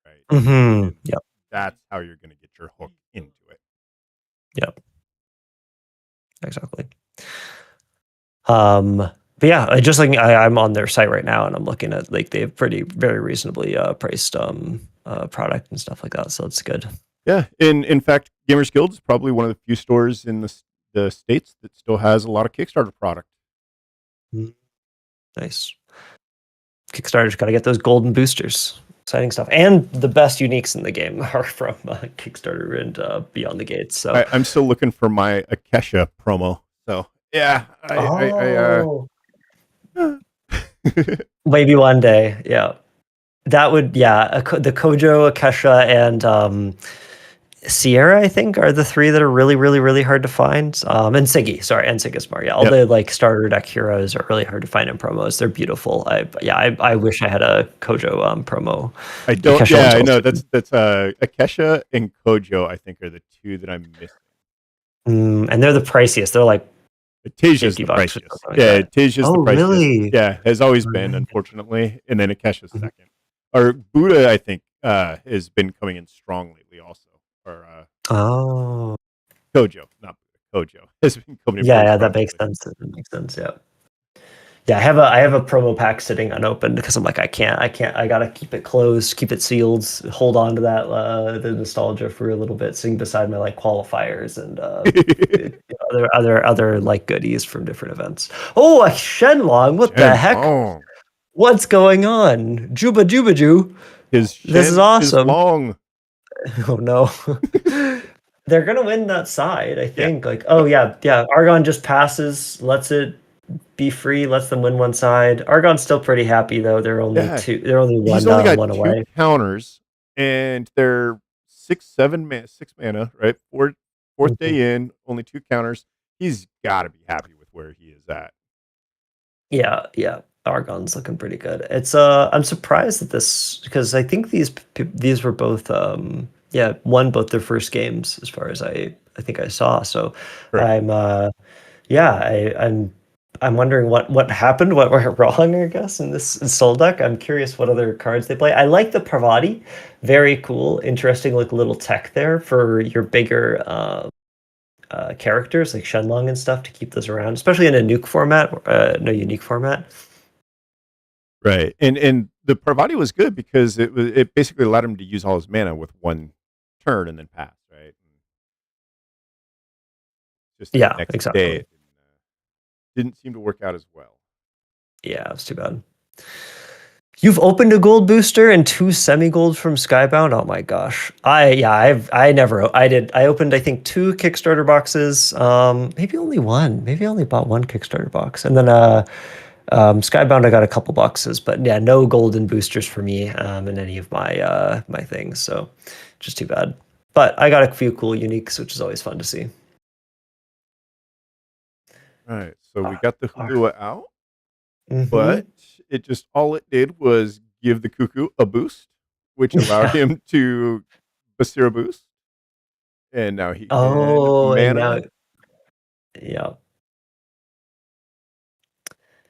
right? And Yep. that's how you're going to get your hook into it. Yep. Exactly. But yeah, I'm on their site right now and I'm looking at like they have pretty very reasonably priced product and stuff like that. So it's good. Yeah. In fact, Gamers Guild is probably one of the few stores in the states that still has a lot of Kickstarter product. Mm, nice. Kickstarter's got to get those golden boosters. Exciting stuff. And the best uniques in the game are from Kickstarter and Beyond the Gates. So, I'm still looking for my Akesha promo. So yeah, oh, uh, maybe one day. Yeah. That would, yeah. The Kojo, Akesha, and Sierra, I think, are the three that are really, really, really hard to find. And Siggy, sorry, and Sigismar. Yeah, all yep. the like starter deck heroes are really hard to find in promos. They're beautiful. I wish I had a Kojo promo. I don't. Akesha Yeah, one's I know. also That's Akesha and Kojo. I think are the two that I'm missing. and they're the priciest. They're like Tasia's the $50 or priciest. something like Yeah, that. Tasia's the Oh, priciest. really? Yeah, has always been, Right. unfortunately. And then Akesha's second. Or Buddha, I think, has been coming in strong lately also. Or Oh, Kojo, not Buddha. Kojo has been coming in yeah, pretty yeah, strong that makes lately. sense. That makes sense. Yeah. Yeah, I have a promo pack sitting unopened because I'm like I gotta keep it closed, keep it sealed, hold on to that the nostalgia for a little bit, sitting beside my like qualifiers and other like goodies from different events. Oh, a Shenlong! What the heck? Shenlong. What's going on? Juba Juba Ju! His This is Shen is awesome. long. Oh no. They're gonna win that side, I Yeah. think. Like, oh yeah, yeah. Argon just passes, lets it be free, lets them win one side. Argon's still pretty happy though. They're only Yeah. two. They're only He's one only got one 2 away. counters, and they're six mana, right? Fourth Mhm. day in, only 2 counters. He's got to be happy with where he is at. Yeah, yeah. Argon's looking pretty good. It's I'm surprised that this because I think these were both yeah, won both their first games as far as I think I saw. So Correct. I'm yeah, I'm wondering what happened, what went wrong, I guess, in this Soul deck. I'm curious what other cards they play. I like the Pravati. Very cool, interesting like little tech there for your bigger characters like Shenlong and stuff to keep those around, especially in a nuke format, no unique format. Right. And the Parvati was good because it basically allowed him to use all his mana with one turn and then pass, right? Just that Yeah, next day exactly. it didn't seem to work out as well. Yeah, it's too bad. You've opened a gold booster and 2 semi-gold from Skybound. Oh my gosh. I opened I think 2 Kickstarter boxes. Maybe only one. Maybe I only bought 1 Kickstarter box. And then Skybound I got a couple boxes, but yeah, no golden boosters for me in any of my things. So just too bad. But I got a few cool uniques, which is always fun to see. All right. So we Ah, got the ah. Hulua out, Mm-hmm. but it just all it did was give the Cuckoo a boost, which allowed Yeah. him to Basira boost. And now he can Oh, and now mana. yeah.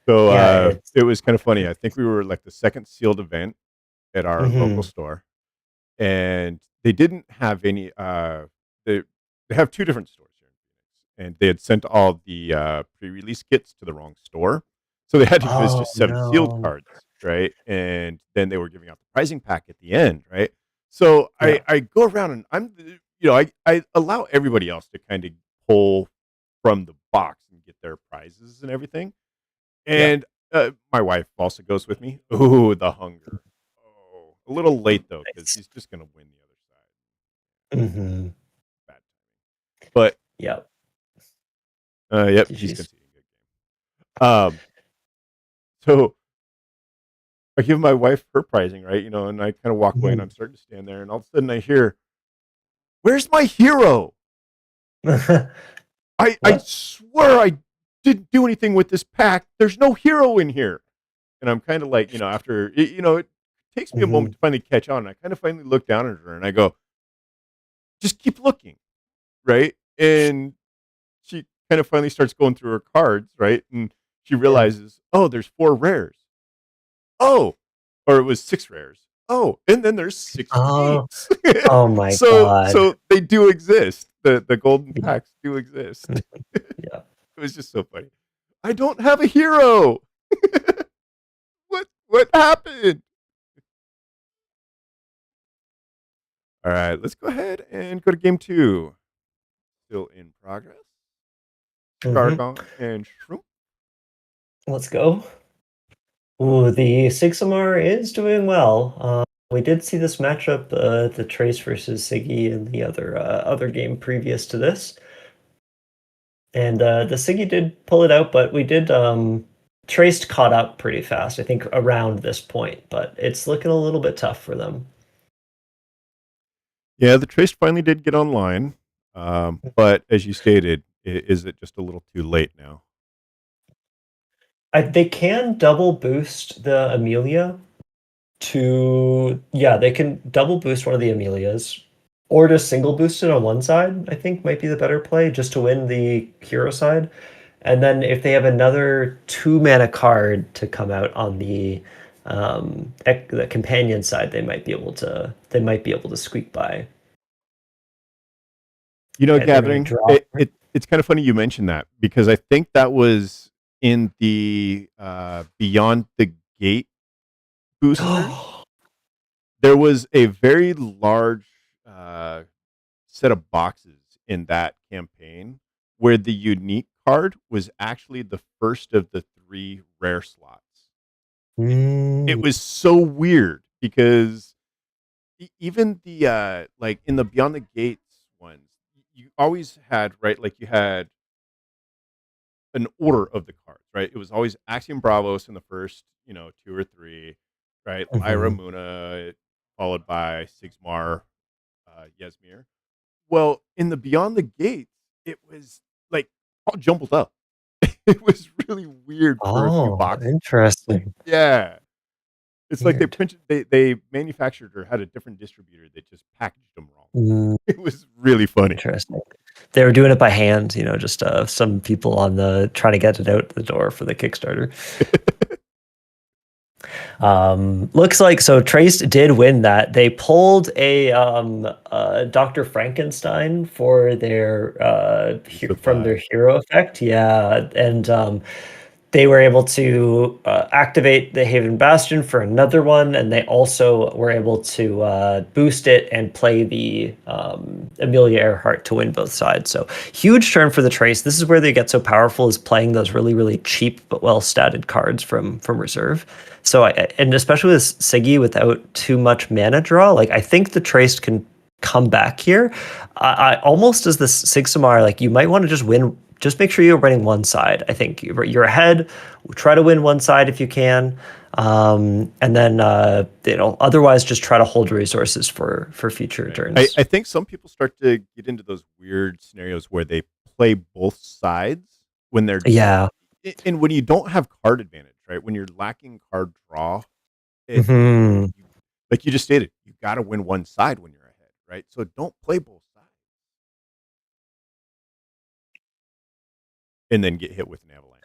So Yeah, it's it was kind of funny. I think we were like the second sealed event at our local mhm. store, and they didn't have any. They they have 2 different stores here, and they had sent all the pre-release kits to the wrong store, so they had to give us Oh, just 7 sealed no. cards, right? And then they were giving out the pricing pack at the end, right? So Yeah, I go around and I allow everybody else to kind of pull from the box and get their prizes and everything. yeah. And, my wife also goes with me. Ooh, the hunger. Oh, a little late though, because Nice. he's just gonna win the other side. Mhm. Bad. But, Yep. yep, he's GG's. conceding. Good game. So I give my wife her pricing, right? And I kinda walk away and Mhm. I'm starting to stand there, and all of a sudden I hear, "Where's my hero? I What? swear I didn't do anything with this pack. There's no hero in here." And I'm kinda like, after it takes me a moment Mhm. to finally catch on. I kinda finally look down at her and I go, "Just keep looking," right? And she kind of finally starts going through her cards, right? And she Yeah. realizes, "Oh, there's 4 rares. Oh," or it was 6 rares. "Oh, and then there's 6 Oh, uniques." oh my So god. so they do exist. The golden Yeah. packs do exist. Mhm. Yeah. It was just so funny. "I don't have a hero. What happened?" All right, let's go ahead and go to game 2. Still in progress. Mhm. Gargon and Shroom. Let's go. Ooh, the Sigmar is doing well. We did see this matchup, the Trace versus Siggy in the other game previous to this. And the Siggy did pull it out, but we did Traced caught up pretty fast, I think around this point, but it's looking a little bit tough for them. Yeah, the Trace finally did get online, but as you stated, is it just a little too late now? They can double boost the Amelia to yeah, they can double boost one of the Amelias or just single boost it on one side, I think might be the better play just to win the hero side. And then if they have another 2 mana card to come out on the companion side, they might be able to squeak by. They're gonna Gathering, draw. it's kind of funny you mentioned that because I think that was in the Beyond the Gate boosters. There was a very large uh, set of boxes in that campaign where the unique card was actually the first of the 3 rare slots. It Mm. was so weird because even the like in the Beyond the Gates ones, you always had, right, like you had an order of the cards, right? It was always Axiom Bravos in the first, 2 or 3, right? Lyra Mhm. Muna followed by Sigmar, Yasmir. Well, in the Beyond the Gates, it was like all jumbled up. It was really weird for a few Oh, boxes. interesting. Yeah. It's like Weird. they manufactured or had a different distributor that just packaged them wrong. Mm, It was really funny. interesting. They were doing it by hand, just some people on the trying to get it out the door for the Kickstarter. Looks like so Trace did win that. They pulled a Dr. Frankenstein for their from their Survive. hero effect. Yeah, and they were able to activate the Haven Bastion for another one, and they also were able to boost it and play the Amelia Earhart to win both sides. So huge turn for the Trace. This is where they get so powerful, is playing those really, really cheap but well-statted cards from reserve. So and especially with Siggy without too much mana draw, like I think the Trace can come back here. I almost as the Sigsamar, like you might want to just win. Just make sure you're winning one side. I think you're ahead. Try to win one side if you can, and then otherwise just try to hold resources for future turns. I think some people start to get into those weird scenarios where they play both sides when they're Yeah. and when you don't have card advantage, right? When you're lacking card draw, Hmm. like you just stated, you got to win one side when you're ahead, right? So don't play both sides and then get hit with an avalanche.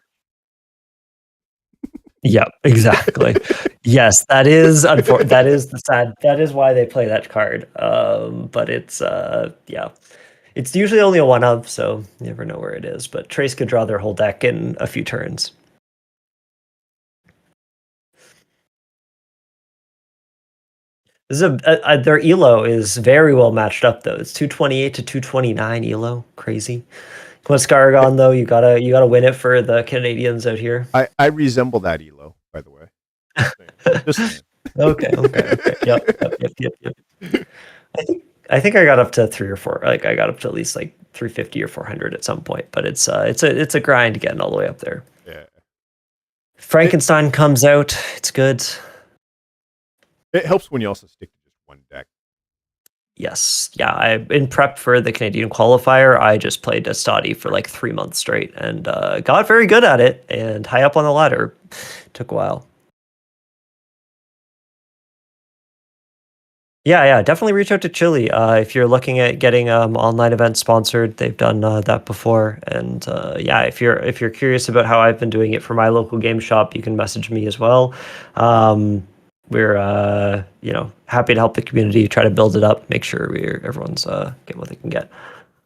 Yep, exactly. Yes, that is that is the sad. That is why they play that card. But it's yeah, it's usually only a one of, so you never know where it is. But Trace could draw their whole deck in a few turns. This is their elo is very well matched up though. It's 228 to 229 elo. Crazy. Come on, Scaragon though, you gotta win it for the Canadians out here. I resemble that elo, by the way. Just saying. Okay. Yep. I think I got up to 3 or 4. Like I got up to at least like 350 or 400 at some point, but it's a grind getting all the way up there. Yeah. Frankenstein comes out. It's good. It helps when you also stick to just one deck. Yes. Yeah. In prep for the Canadian qualifier, I just played Astadi for like 3 months straight and got very good at it and high up on the ladder. Took a while. Yeah, definitely reach out to Chili if you're looking at getting online events sponsored. They've done that before, and yeah, if you're curious about how I've been doing it for my local game shop, you can message me as well. We're happy to help the community, try to build it up, make sure everyone's get what they can get.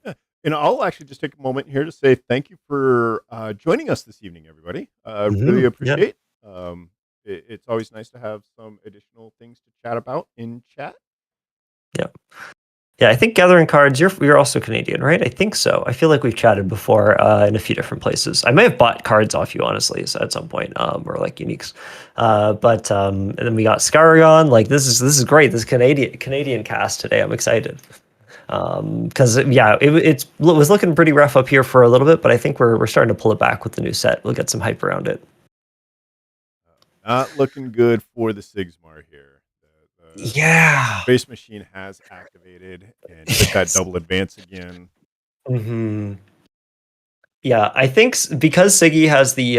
Yeah. And I'll actually just take a moment here to say thank you for joining us this evening, everybody. Really appreciate. It's always nice to have some additional things to chat about in chat. Yeah, I think gathering cards. You're also Canadian, right? I think so. I feel like we've chatted before in a few different places. I may have bought cards off you, honestly, so at some point, or like uniques. But and then we got Scaragon. Like this is great. This Canadian cast today. I'm excited because yeah, it was looking pretty rough up here for a little bit, but I think we're starting to pull it back with the new set. We'll get some hype around it. Not looking good for the Sigmar here. Yeah. Space Machine has activated and took that double advance again. Mm-hmm. Yeah, I think because Siggy has the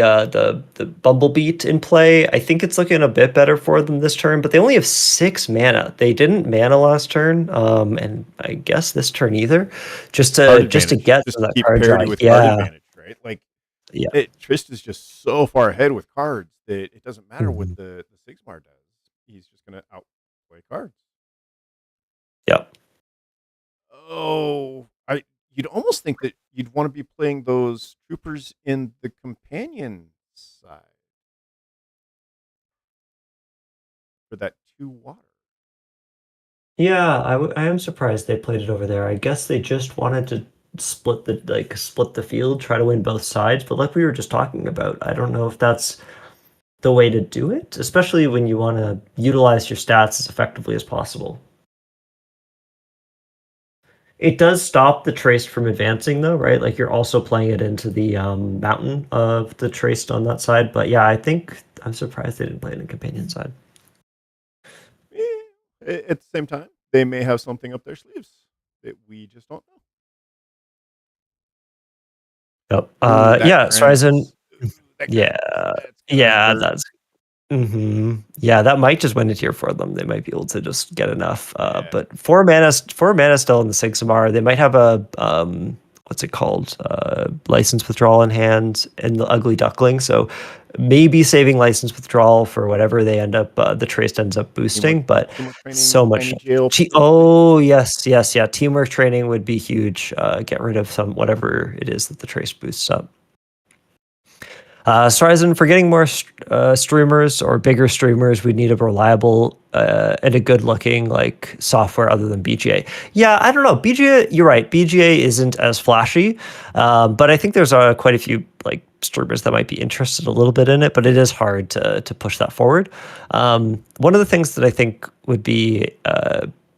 Bumblebeat in play, I think it's looking a bit better for them this turn. But they only have 6 mana. They didn't mana last turn, and I guess this turn either. Just to get just that keep card parity draw. with Yeah, card advantage, right? Like yeah. Trist is just so far ahead with cards that it doesn't matter what the Sigmar does. He's just gonna outplay cards. Yep. Oh, you'd almost think that you'd want to be playing those troopers in the companion side for that 2 water. Yeah, I am surprised they played it over there. I guess they just wanted to split the field, try to win both sides. But like we were just talking about, I don't know if that's the way to do it, especially when you want to utilize your stats as effectively as possible. It does stop the Traced from advancing, though, right? Like you're also playing it into the mountain of the Traced on that side. But yeah, I think I'm surprised they didn't play it in the companion side. At the same time, they may have something up their sleeves. that we just don't Yep. know. Ooh, that Yeah, Grims. Horizon. Ooh, that Grims. Yeah, That's gonna yeah, hurt. that's yeah, that might just win a tier for them. They might be able to just get enough. Yeah. But 4 mana still in the Sigmar. They might have a what's it called? License withdrawal in hand and the Ugly Duckling. So maybe saving license withdrawal for whatever they end up the trace ends up Teamwork, boosting, but teamwork training, so much. tiny jail potentially. Oh yes, yes, yeah. Teamwork training would be huge. Get rid of some whatever it is that the trace boosts up. Horizon, for getting more streamers or bigger streamers, we need a reliable and a good-looking like software other than BGA. Yeah, I don't know. BGA, you're right. BGA isn't as flashy, but I think there's quite a few like streamers that might be interested a little bit in it. But it is hard to push that forward. One of the things that I think would be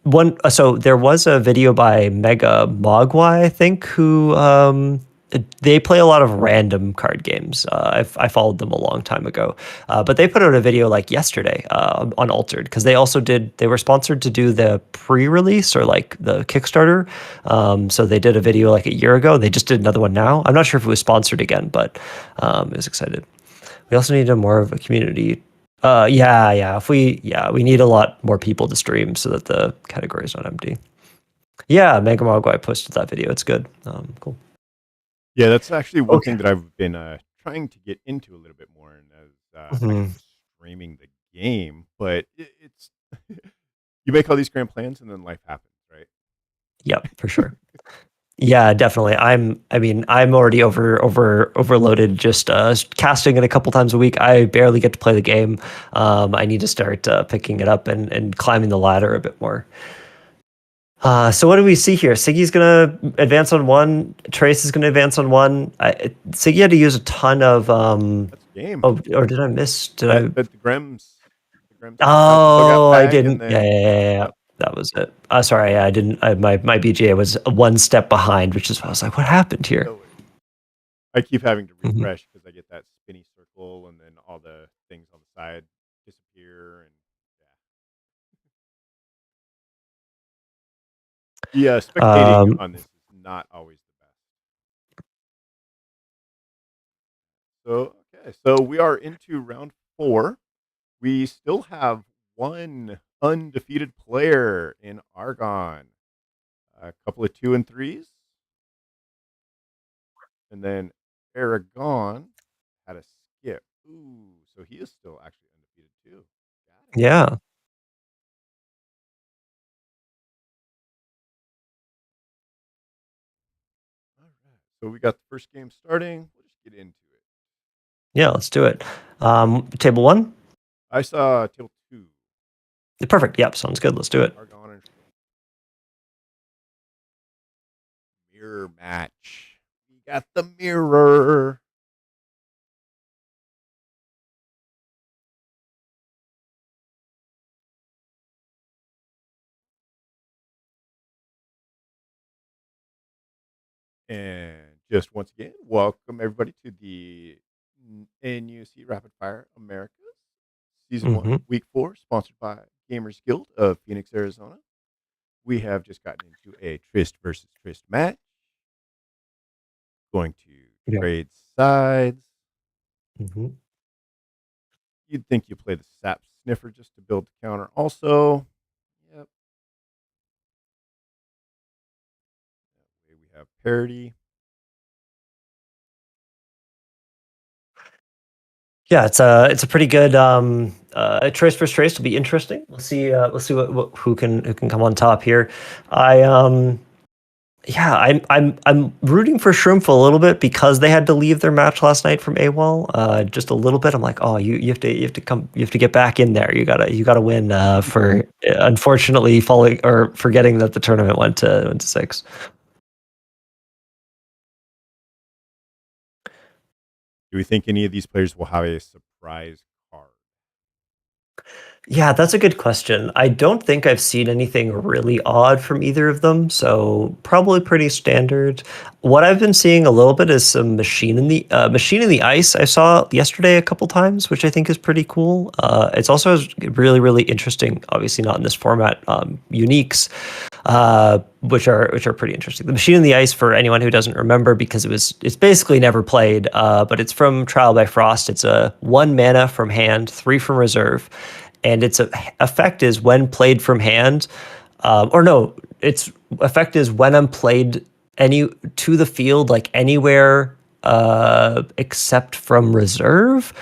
one. So there was a video by Mega Mogwai, I think, who they play a lot of random card games. I followed them a long time ago, but they put out a video like yesterday on Altered because they also did. They were sponsored to do the pre-release or like the Kickstarter. So they did a video like a year ago. They just did another one now. I'm not sure if it was sponsored again, but I was excited. We also need a more of a community. Yeah. We need a lot more people to stream so that the category is not empty. Yeah, Mega Mogwai posted that video. It's good. Cool. Yeah, that's actually one Okay. thing that I've been trying to get into a little bit more, and as actually Mhm. just streaming the game. But it's you make all these grand plans, and then life happens, right? Yep, for sure. Yeah, definitely. I'm already overloaded just casting it a couple times a week. I barely get to play the game. I need to start picking it up and climbing the ladder a bit more. So what do we see here? Siggy's gonna advance on one. Trace is gonna advance on one. Siggy had to use a ton of That's the game. oh, or did I miss? Did That, I? but the Grims got the bug out Oh, I bag, and didn't. Yeah, then yeah, yeah, yeah. yep. That was it. Sorry, yeah, I didn't. My BGA was one step behind, which is why I was like, what happened here? No worries. I keep having to Hmm. refresh because I get that spinny circle, and then all the things on the side disappear, and yeah, the spectating Um, on this is not always the best. So okay, so we are into round 4. We still have one undefeated player in Argon. A couple of 2 and 3s, and then Aragon had a skip. Ooh, so he is still actually undefeated too. Got it. yeah, All right. So we got the first game starting. We'll just get into it. yeah. Let's do it. Table one. I saw table 2. Perfect. Yep, sounds good. Let's do it. Argon and mirror match. We got the mirror. And just once again, welcome everybody to the NUC Rapid-Fire Americas Season 1, Hmm. Week 4, sponsored by Gamers Guild of Phoenix, Arizona. We have just gotten into a Trist versus Trist match. Going to Yeah. trade sides. Hmm. You'd think you play the Sap Sniffer just to build the counter also. Yep. That way we have parity. Yeah, it's a pretty good trace versus trace to be interesting. Let's see what who can come on top here. I Yeah, I'm rooting for Shroomful a little bit because they had to leave their match last night from AWOL. Just a little bit. I'm like, oh, you have to get back in there. You gotta win. For unfortunately falling or forgetting that the tournament went to 6. Do we think any of these players will have a surprise card? Yeah, that's a good question. I don't think I've seen anything really odd from either of them, so probably pretty standard. What I've been seeing a little bit is some machine in the ice. I saw yesterday a couple times, which I think is pretty cool. It's also really really interesting. Obviously, not in this format. Uniques, which are pretty interesting. The machine in the ice, for anyone who doesn't remember, because it's basically never played, but it's from Trial by Frost. It's a 1 mana from hand, 3 from reserve, and its effect is when played from hand, or no, its effect is when I'm played any to the field, like anywhere except from reserve,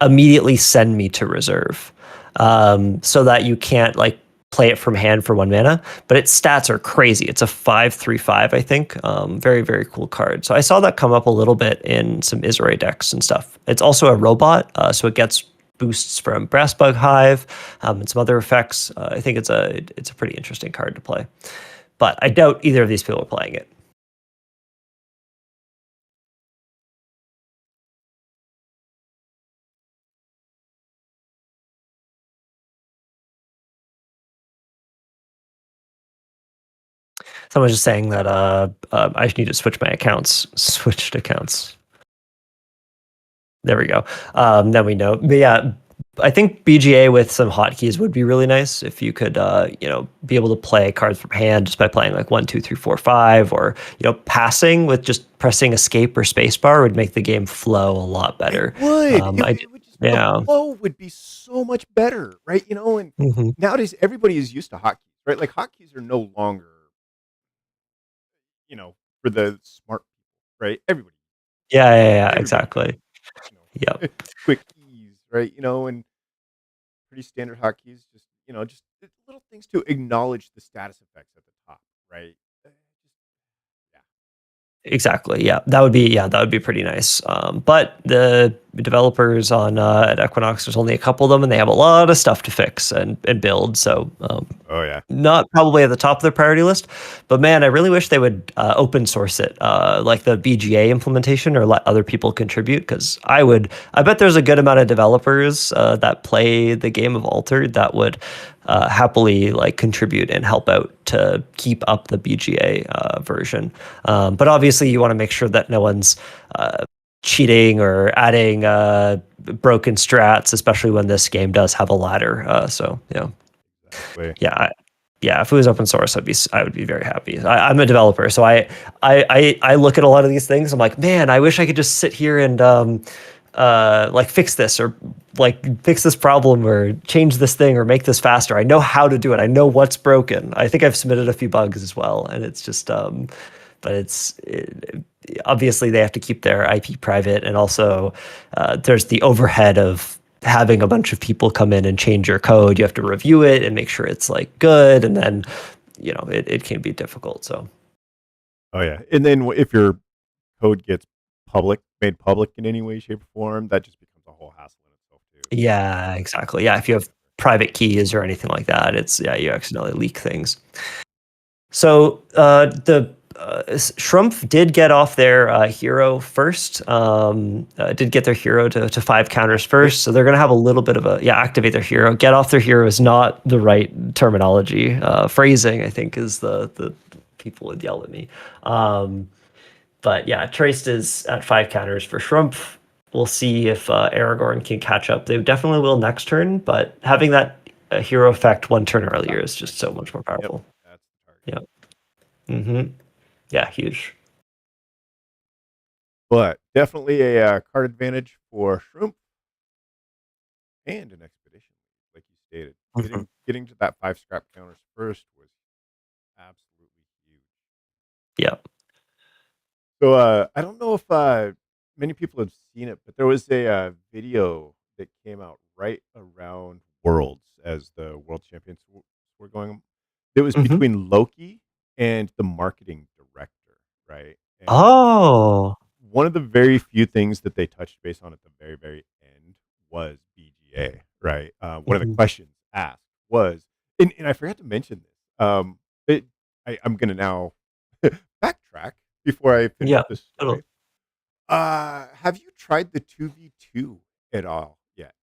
immediately send me to reserve, so that you can't like play it from hand for 1 mana. But its stats are crazy. It's a 5/3/5, I think. Very very cool card. So I saw that come up a little bit in some Israel decks and stuff. It's also a robot, so it gets boosts from Brassbug Hive, and some other effects. I think it's a pretty interesting card to play, but I doubt either of these people are playing it. Someone's just saying that I need to switch my accounts. Switched accounts. There we go. Then we know. But yeah, I think BGA with some hotkeys would be really nice if you could, be able to play cards from hand just by playing like 1, 2, 3, 4, 5, or passing with just pressing escape or spacebar would make the game flow a lot It better. would. It would just the Yeah. flow would be so much better, right? And Hmm. nowadays everybody is used to hotkeys, right? Like hotkeys are no longer, you know, for the smart people, right? Yeah, yeah, yeah, Everybody knows, exactly. Yep. quick keys, right? And pretty standard hotkeys, just little things to acknowledge the status effects at the top, right? Yeah. Exactly. Yeah, that would be pretty nice. But the developers on at Equinox, there's only a couple of them, and they have a lot of stuff to fix and build. So Oh yeah. not probably at the top of their priority list. But man, I really wish they would open source it, like the BGA implementation, or let other people contribute. Because I bet there's a good amount of developers that play the game of Altered that would happily like contribute and help out to keep up the BGA version. But obviously, you want to make sure that no one's cheating or adding broken strats, especially when this game does have a ladder. So yeah, Exactly. yeah, yeah. If it was open source, I would be very happy. I'm a developer, so I look at a lot of these things. I'm like, man, I wish I could just sit here and like fix this, or like fix this problem, or change this thing, or make this faster. I know how to do it. I know what's broken. I think I've submitted a few bugs as well, and it's just but obviously they have to keep their IP private, and also there's the overhead of having a bunch of people come in and change your code. You have to review it and make sure it's like good, and then it can be difficult. So Oh yeah. And then if your code gets made public in any way, shape, or form, that just becomes a whole hassle in itself too. yeah, exactly. Yeah, if you have private keys or anything like that, it's yeah, you accidentally leak things. So the Shrumpf did get off their hero first. Did get their hero to 5 counters Activate. first. So they're going to have a little bit of activate their hero. Get off their hero is not the right terminology. Phrasing, I think, is the people would yell at me. But yeah, Traced is at 5 counters for Shrumpf. We'll see if Aragorn can catch up. They definitely will next turn, but having that hero effect 1 turn earlier is just so much more Yep. powerful. That's the target. Yeah. Mm-hmm. Yeah, huge. But definitely a card advantage for Shroom and an expedition, like you stated. Mhm. Getting to that 5 scrap counters first was absolutely huge. Yeah. So I don't know if many people have seen it, but there was a video that came out right around Worlds as the World Champions were going. It was Hmm. between Loki and the marketing director, right? And Oh. one of the very few things that they touched base on at the very, very end was BGA, right? One of the Mhm. questions asked was, and I forgot to mention this. I'm going to now backtrack before I finish Yeah. this Totally. story. Have you tried the 2v2 at all yet?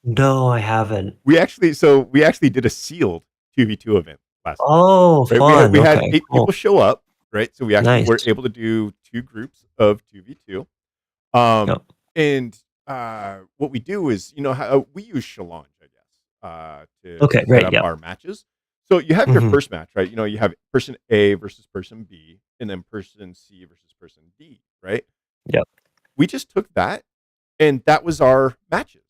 No, I haven't. We actually did a sealed 2v2 event last night. Oh, Right? We had fun. we had Okay, 8 people cool. show up, right? So we actually were Nice. able to do 2 groups of 2v2. Um, Yep. and what we do is, how we use Challenge, I guess, to Okay, set great. up Yep. our matches. So you have your Hmm. first match, right? You have person A versus person B, and then person C versus person D, right? Yep. We just took that, and that was our matches,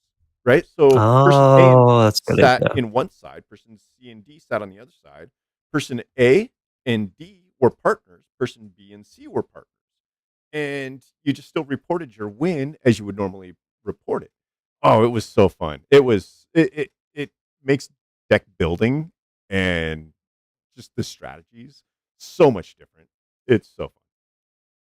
right? So person A and Oh, B that's a good sat idea. in one side, person C and D sat on the other side. Person A and D were partners, person B and C were partners. And you just still reported your win as you would normally report it. Oh, it was so fun. It makes deck building and just the strategies so much different. It's so fun.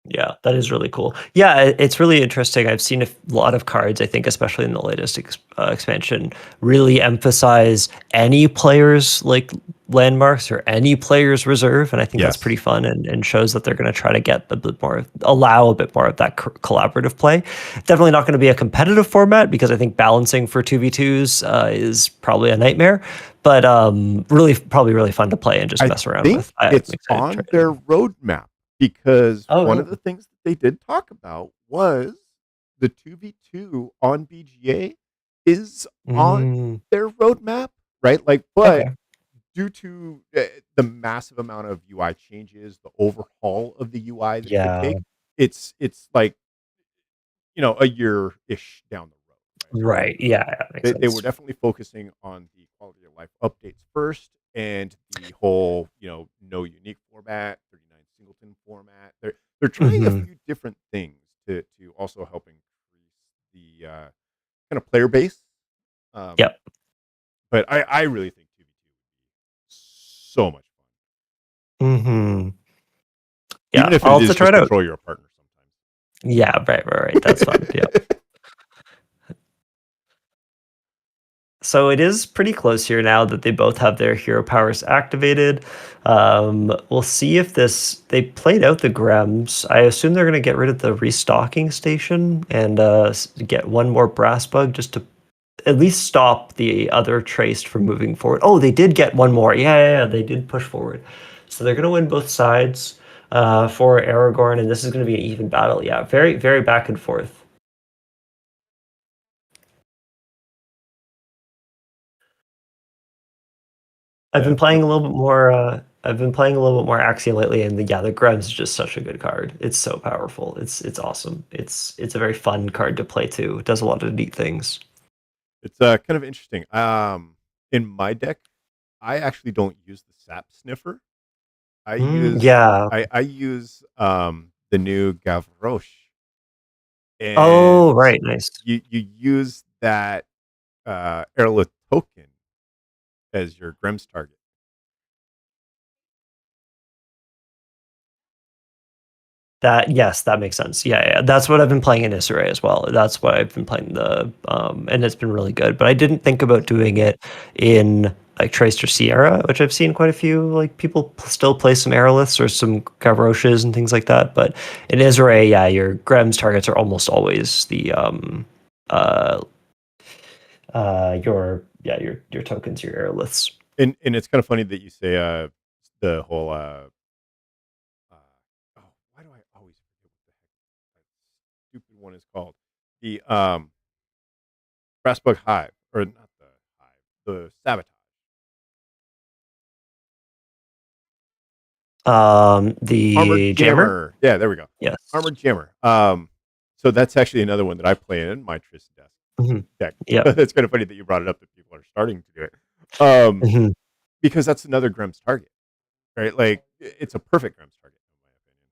Yeah, that is really cool. Yeah, it's really interesting. I've seen a lot of cards, I think, especially in the latest expansion, really emphasize any player's like landmarks or any player's reserve, and I think that's pretty Yes. fun and shows that they're going to try to get a bit more, allow a bit more of that collaborative play. Definitely not going to be a competitive format because I think balancing for 2v2s is probably a nightmare, but really probably really fun to play and just I mess around think with. I'm it's excited to try on it their out. roadmap because Oh, one really? of the things that they did talk about was the 2v2 on BGA is on Mm, their roadmap, right? Like, but okay. due to the massive amount of UI changes, the overhaul of the UI that it would Yeah. take, it's like a year ish down the road, right? So Right. Yeah, yeah, makes they were sense. definitely focusing on the quality of life updates first, and the whole no unique format, 39 singleton format. They're trying a Mhm. few different things to also help increase the kind of player base. Um, Yep. but I really think 2v2 so much fun. Mhm. Even Yeah, if I'll it have to is try just it out. control your partner Yeah, right. That's fun. sometimes. Yep. So it is pretty close here now that they both have their hero powers activated. We'll see if they played out the Grems. I assume they're going to get rid of the restocking station and get one more brass bug just to at least stop the other traced from moving forward. Oh, they did get one more. Yeah. They did push forward. So they're going to win both sides for Aragorn, and this is going to be an even battle. Yeah, very back and forth. I've been playing a Definitely. little bit more. I've been playing a little bit more Axiom lately, and the Grems is just such a good card. It's so powerful. It's awesome. It's a very fun card to play too. It does a lot of neat things. It's kind of interesting. In my deck, I actually don't use the sap sniffer. I use Yeah. I use the new Gavroche, Oh, and right. Nice. you use that airlift token as your Grimm's target. That yes, that makes sense. Yeah. That's what I've been playing in Issei as well. That's what I've been playing and it's been really good. But I didn't think about doing it in like Tracer Sierra, which I've seen quite a few like people still play some Aeroliths or some Gavroches and things like that. But in Issei, yeah, your Grem's targets are almost always the uh your tokens, your Aeroliths. And it's kind of funny that you say the whole why do I always forget what the heck that stupid one is called? The Brassbug Hive, or not the hive, the sabotage. Armored The Jammer? Jammer. Yeah, there we go. Yes. Armored Jammer. So that's actually another one that I play in my Tristan Mhm. deck. Yep. That's kind of funny that you brought it up that people are starting to do it. Um, Mhm. because that's another Grimm's target, right? Like it's a perfect Grimm's target in my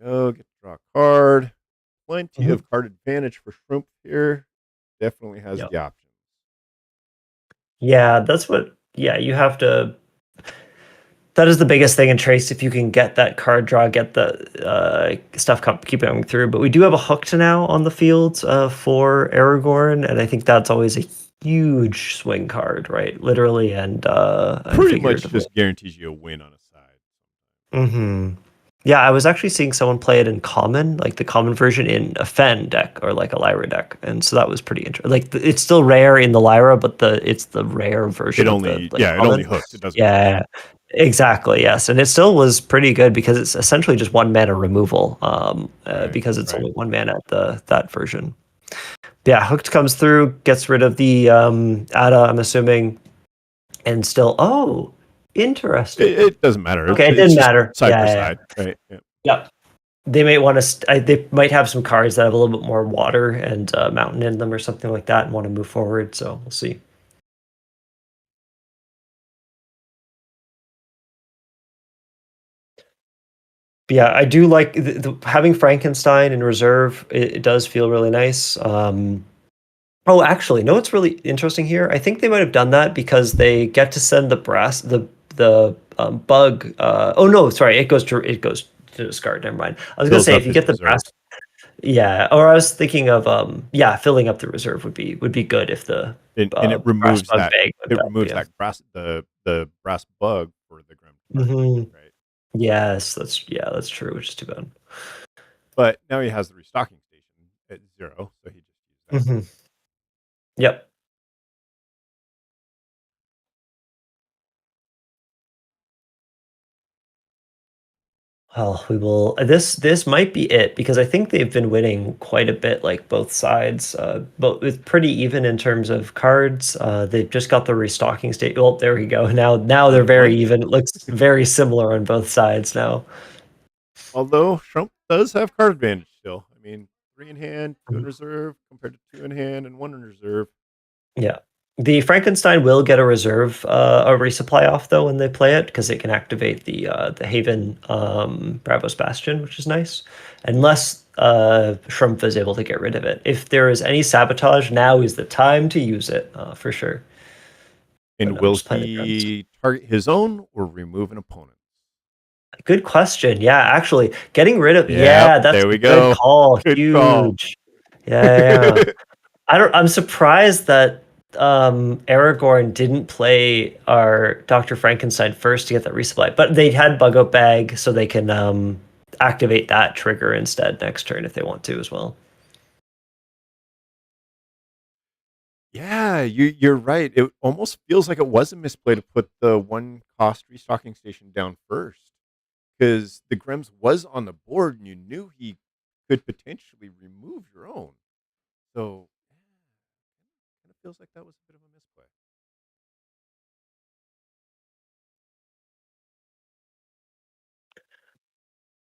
opinion. Go get to draw a card. Plenty Mhm. of card advantage for Shrimp here. Definitely has Yep. the options. Yeah, that's what. Yeah, you have to. That is the biggest thing in Trace. If you can get that card draw, get the stuff keep going through. But we do have a hook to now on the field for Aragorn, and I think that's always a huge swing card, right? Literally and Pretty much figuratively. just guarantees you a win on a Hmm. Yeah, I was actually seeing someone play it in common, like the common version in a Fen deck or like a Lyra deck, and so that was pretty interesting. Like it's still rare in the Lyra, but it's the rare It version of the only, like yeah, it only common. hooks. It doesn't crit. Yeah, exactly. Yes, and it still was pretty good because it's essentially just one mana removal. Right, Because it's right. only one mana at the that version. Yeah, Hooked comes through, gets rid of the Ada, I'm assuming, and still. Oh, interesting. It doesn't matter. Okay, it It's didn't just matter. side Yeah, by yeah, yeah. side, right? Yeah. Yep. They may want to. They might have some cards that have a little bit more water and mountain in them or something like that, and want to move forward. So we'll see. But yeah, I do like having Frankenstein in reserve. It does feel really nice. Oh, actually, no. What's really interesting here? I think they might have done that because they get to send the bug. Oh no, sorry. It goes to discard. Never mind. I was gonna Fills say if up you his get the brass. reserve. Yeah, or I was thinking of yeah, filling up the reserve would be good if the And it brass removes bug that, bag went it up. removes Yeah. that brass, the brass bug for the Grim target, Hmm. right? Yes, that's true, which is too bad. But now he has the restocking station at 0, so he just used that. Hmm. Yep. Well, we will. This might be it because I think they've been winning quite a bit, like both sides. But it's pretty even in terms of cards. They've just got the restocking state. Well, there we go. Now they're very 1-1. even. It looks very similar on both sides now. Although Trump does have card advantage still. I mean, 3 in hand, 2 in reserve compared to 2 in hand and 1 in reserve. Yeah. The Frankenstein will get a reserve, a resupply off though when they play it because it can activate the Haven Bravos Bastion, which is nice. Unless Shrimp is able to get rid of it. If there is any sabotage, now is the time to use it for sure. But And no, I'm will just playing the drums. he target his own or remove an opponent? Good question. Yeah, actually, getting rid of Yep, yeah, that's there a we good go. call. Good call. Huge. Yeah, yeah, yeah. I'm surprised that Aragorn didn't play our Dr. Frankenstein first to get that resupply, but they had Bug Out Bag, so they can activate that trigger instead next turn if they want to as well. Yeah, you're right. It almost feels like it was a misplay to put the 1 cost restocking station down first, because the Grims was on the board and you knew he could potentially remove your own. So, kind of feels like that was a bit of a misplay.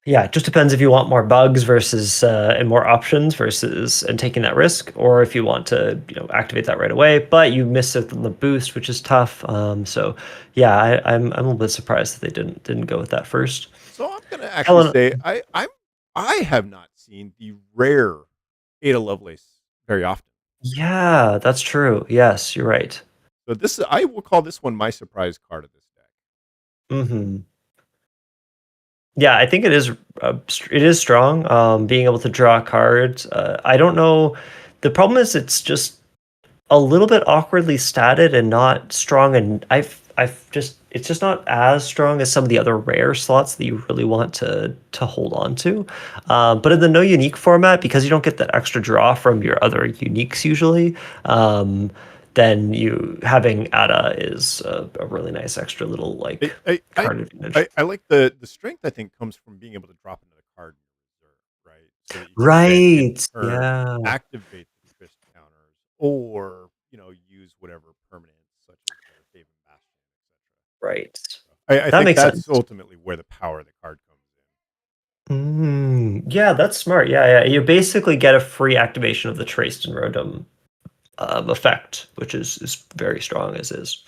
Yeah, it just depends if you want more bugs versus and more options versus and taking that risk, or if you want to activate that right away. But you miss it on the boost, which is tough. So yeah, I'm a little bit surprised that they didn't go with that first. So I'm gonna actually Helen, say I have not seen the rare Ada Lovelace very often. yeah, that's true. Yes, you're right. So this, I will call this one my surprise card of this deck. Hmm. Yeah, I think it is strong. Being able to draw cards. I don't know. The problem is it's just a little bit awkwardly statted and not strong. And I've just it's just not as strong as some of the other rare slots that you really want to hold on to. But in the no unique format, because you don't get that extra draw from your other uniques usually, then you having Ada is a really nice extra little like I I I, card advantage. I like the strength. I think comes from being able to drop another card in your reserve, right? So that you can then in Right. turn Yeah. activate the twist counters, or use whatever permanents such as the Haven Bastion, Right. etc. I That think makes that's sense. ultimately where the power of the card comes in. Yeah, that's smart. Yeah, yeah. You basically get a free activation of the Traced and Rotom effect, which is very strong as is.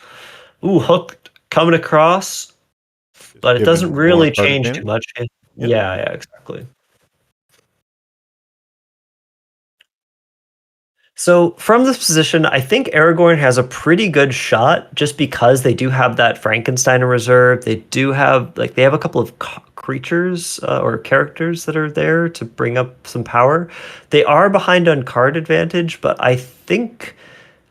Ooh, Hooked coming across, Just but it doesn't given more really card change too advantage. much. Yep. Yeah, yeah, exactly. So from this position, I think Aragorn has a pretty good shot just because they do have that Frankenstein in reserve. They do have they have a couple of creatures or characters that are there to bring up some power. They are behind on card advantage, but I think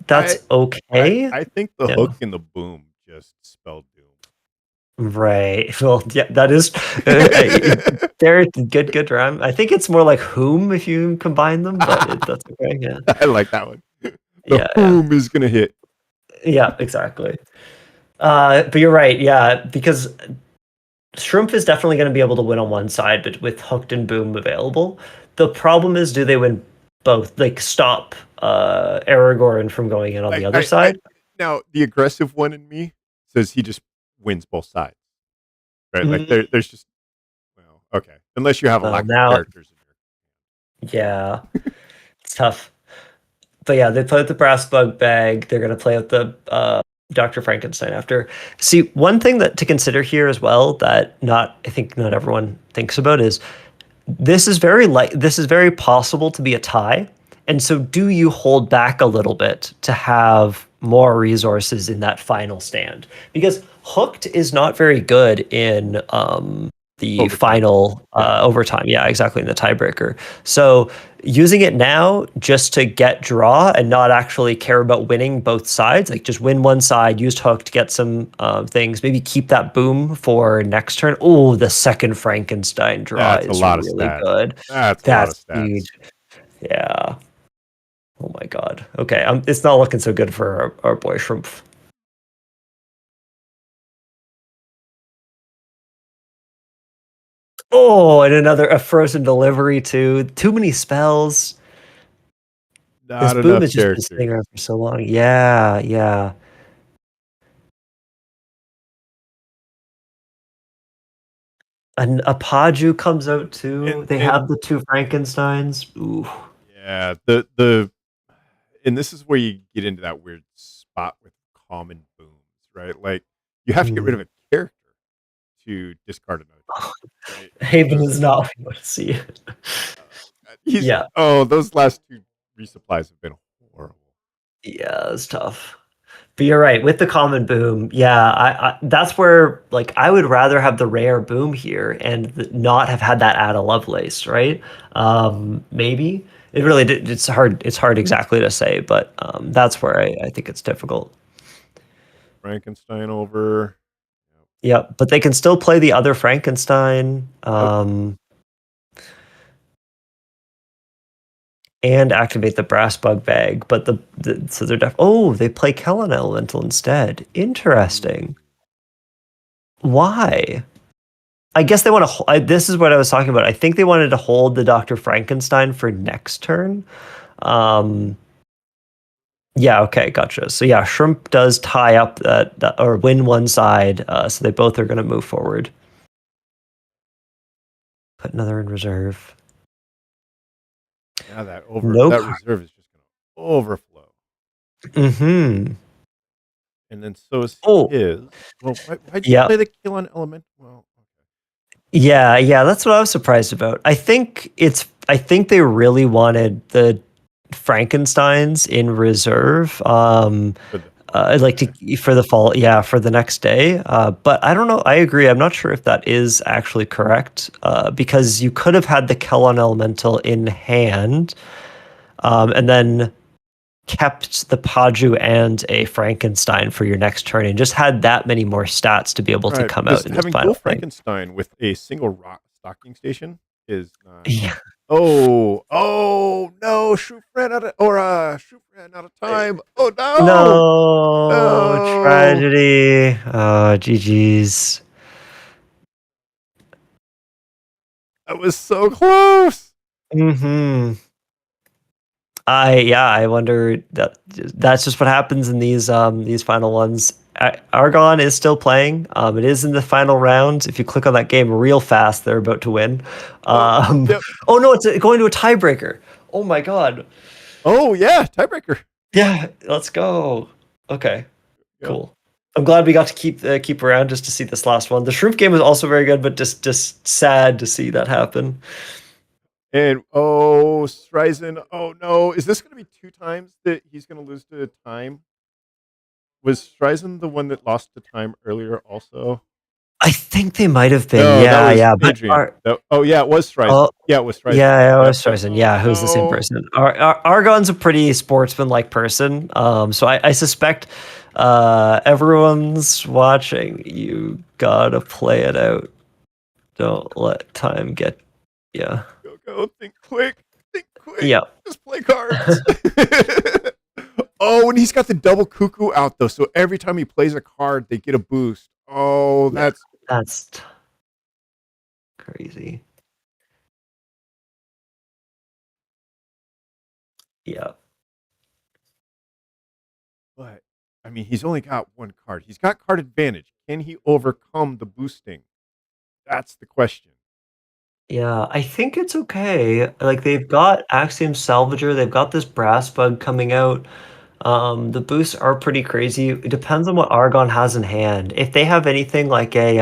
that's I okay. I think the Yeah. hook and the boom just spelled doom. Right. Well, yeah, that is they're good rhyme. I think it's more like whom if you combine them, but that's okay. Yeah. I like that one. The Yeah, yeah. whom is gonna hit. Yeah, exactly. But you're right. Yeah, because Shrimp is definitely going to be able to win on one side, but with Hooked and Boom available, the problem is, do they win both? Like stop Aragorn from going in on the other I side? now the aggressive one in me says he just wins both sides, right? Like Mm, there's just well, okay, unless you have a well, lack of now, characters in yeah, it's tough. But yeah, they play with the brass bug bag. They're going to play with the Dr. Frankenstein after. See, one thing that to consider here as well that not I think not everyone thinks about is this is very possible to be a tie. And so do you hold back a little bit to have more resources in that final stand? Because Hooked is not very good in the overtime. final Yeah, overtime. Yeah, exactly, in the tiebreaker. So using it now just to get draw and not actually care about winning both sides, like just win one side, use Hook to get some things, maybe keep that boom for next turn. Oh, the second Frankenstein draw that's a is lot of really stats. good. That's a lot of That's stats. huge. Yeah. Oh my God. Okay. It's not looking so good for our boy Shrimp. Oh, and another a frozen delivery too. Too many spells. This Not boom enough has just been characters. sitting around for so long. Yeah, yeah. And a Paju comes out too. They And have the two Frankensteins. Ooh. yeah, the and this is where you get into that weird spot with common booms, right? Like you have to get rid of Mm. a character to discard another character, right? Haven So is not what you want to see. he's Yeah. those last two resupplies have been horrible. Yeah, it's tough. But you're right, with the common boom, yeah, that's where like I would rather have the rare boom here and not have had that Ada Lovelace, right? Maybe it really it's hard. It's hard exactly to say, but that's where I think it's difficult. Frankenstein over. Yeah, but they can still play the other Frankenstein Yep. and activate the brass bug bag. But so they're they play Kellen Elemental instead. Mm. Interesting. Why? I guess they want to. This is what I was talking about. I think they wanted to hold the Dr. Frankenstein for next turn. Um, yeah, okay, gotcha. So yeah, Shrimp does tie up that or win one side. So they both are going to move forward. Put another in reserve. Now No. that reserve is just going to overflow, Mm-hmm. and then so is Oh, his. Well, why'd you yeah. play the kill on element? Well, Yeah, yeah, that's what I was surprised about. I think they really wanted the Frankensteins in reserve. I'd like okay. to for the fall, yeah, for the next day. But I don't know. I agree. I'm not sure if that is actually correct. Because you could have had the Kellon Elemental in hand, and then kept the Paju and a Frankenstein for your next turn, and just had that many more stats to be able to Right, come because out in this having dual final thing. Frankenstein with a single rock stocking station is not. Yeah. Oh no! Shoop ran out of Shoop ran out of time. Oh no! No No! tragedy. Oh, GG's. That was so close. Hmm. I wonder that's just what happens in these final ones. Argon is still playing. It is in the final round. If you click on that game real fast, they're about to win. Oh Um, yep. oh no, it's going to a tiebreaker. Oh my God. Oh yeah, tiebreaker. Yeah, let's go. Okay, Yep. cool. I'm glad we got to keep around just to see this last one. The Shrimp game was also very good, but just sad to see that happen. And Streisand. Oh no! Is this going to be two times that he's going to lose to time? Was Streisand the one that lost to time earlier? Also. I think they might have been. No, that Yeah, was yeah. But Adrian. Oh, yeah, it was Streisand. oh, Yeah, it was Streisand. yeah, I Yep, was yep. Streisand. Oh, Yeah, who's the same no. person? Argon's a pretty sportsman-like person. So I suspect everyone's watching. You gotta play it out. Don't let time get. Yeah. Go. Think quick. Think quick. Yeah. Just play cards. Oh, and he's got the double cuckoo out, though. So every time he plays a card, they get a boost. Oh, Yeah. that's That's crazy. Yeah. But I mean, he's only got one card. He's got card advantage. Can he overcome the boosting? That's the question. Yeah, I think it's okay. Like they've got Axiom Salvager, they've got this brass bug coming out. The boosts are pretty crazy. It depends on what Argon has in hand. If they have anything like a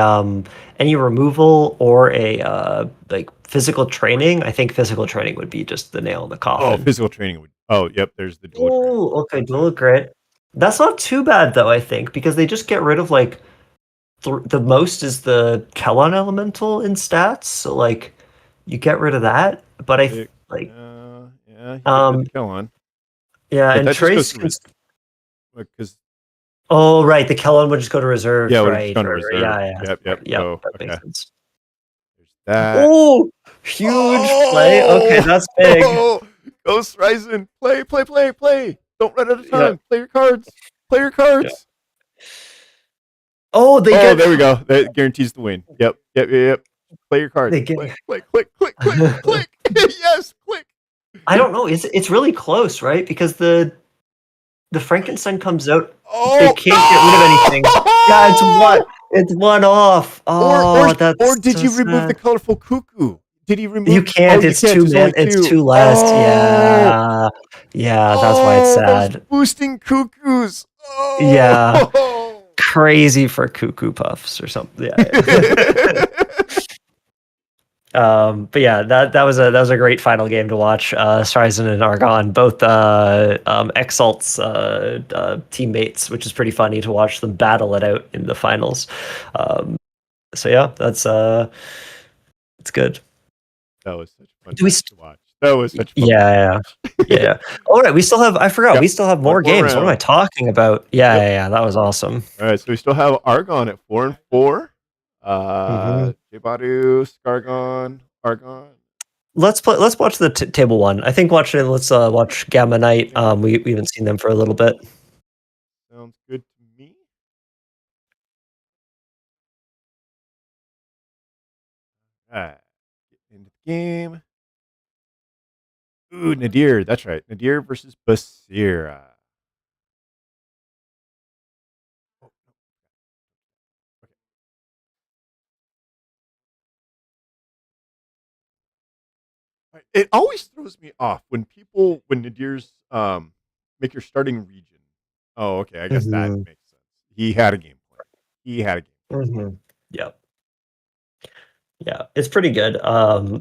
any removal or a like physical training, I think physical training would be just the nail in the Oh, coffin. physical training would. Oh, yep. There's the dual training. Oh, okay, dual grit. That's not too bad though, I think, because they just get rid of like the most is the Kellon elemental in stats, so like you get rid of that. But like Yeah, you get rid of um the kill on. yeah, But and that just goes Trace to can. because Oh right, the Kellon would just go to reserves, yeah, we're just right? going to Right. reserve. Yeah, yeah, Yep. yep. So That okay, makes sense. there's that. Oh, huge play. Okay, Oh, that's big. Ghost Ryzen, play. Don't run out of Yeah, time. Play your cards. Play your yeah. cards. Oh, they Oh, get there we go. That guarantees the win. Yep. Play your cards. they get. Play. Click. Yes, click. I don't know. It's really close, right? Because the Frankenstein comes out. They Oh can't get rid of anything. Yeah, it's no! one. It's one off. Oh, Or that's did so you remove the sad. colorful cuckoo? Did he You remove? Oh, can't. you It's can't. two There's only man. It's two. two less. Oh, Yeah, yeah. That's why it's those sad. boosting cuckoos. Yeah, Oh. crazy for cuckoo puffs or something. Yeah. But yeah, that was a great final game to watch. Streisand and Argon, both Exalt's teammates, which is pretty funny to watch them battle it out in the finals. So yeah, it's good. That was such a fun Do we? match to watch. That was such a fun match Yeah, to watch. yeah. All right, we still have. I forgot. Yep. We still have One more more games. What am I round. talking about? Yep. Yeah. That was awesome. All right, so we still have Argon at 4-4. Hmm. Jebadu, Scargon, Argon. Let's play. Let's watch the table one. I think watching. Let's watch Gamma Knight. We haven't seen them for a little bit. Sounds good to me. All right, get into the game. Ooh, Nadir. That's right. Nadir versus Basira. Oh, okay. It always throws me off when Nadir's make your starting region. Oh, okay. I guess that Hmm. makes sense. He had a game plan. He had a game. Hmm. Yeah. Yeah, it's pretty good.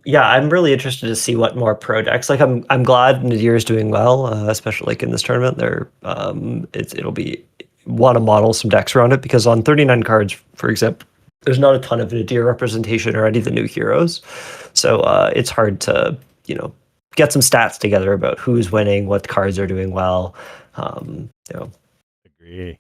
Yeah, I'm really interested to see what more pro decks. Like, I'm glad Nadir is doing well, especially like in this tournament. It'll be want to model some decks around it because on 39 cards, for example, there's not a ton of Nadir representation or any of the new heroes, so it's hard to get some stats together about who's winning, what cards are doing well. Um, you know, Agree.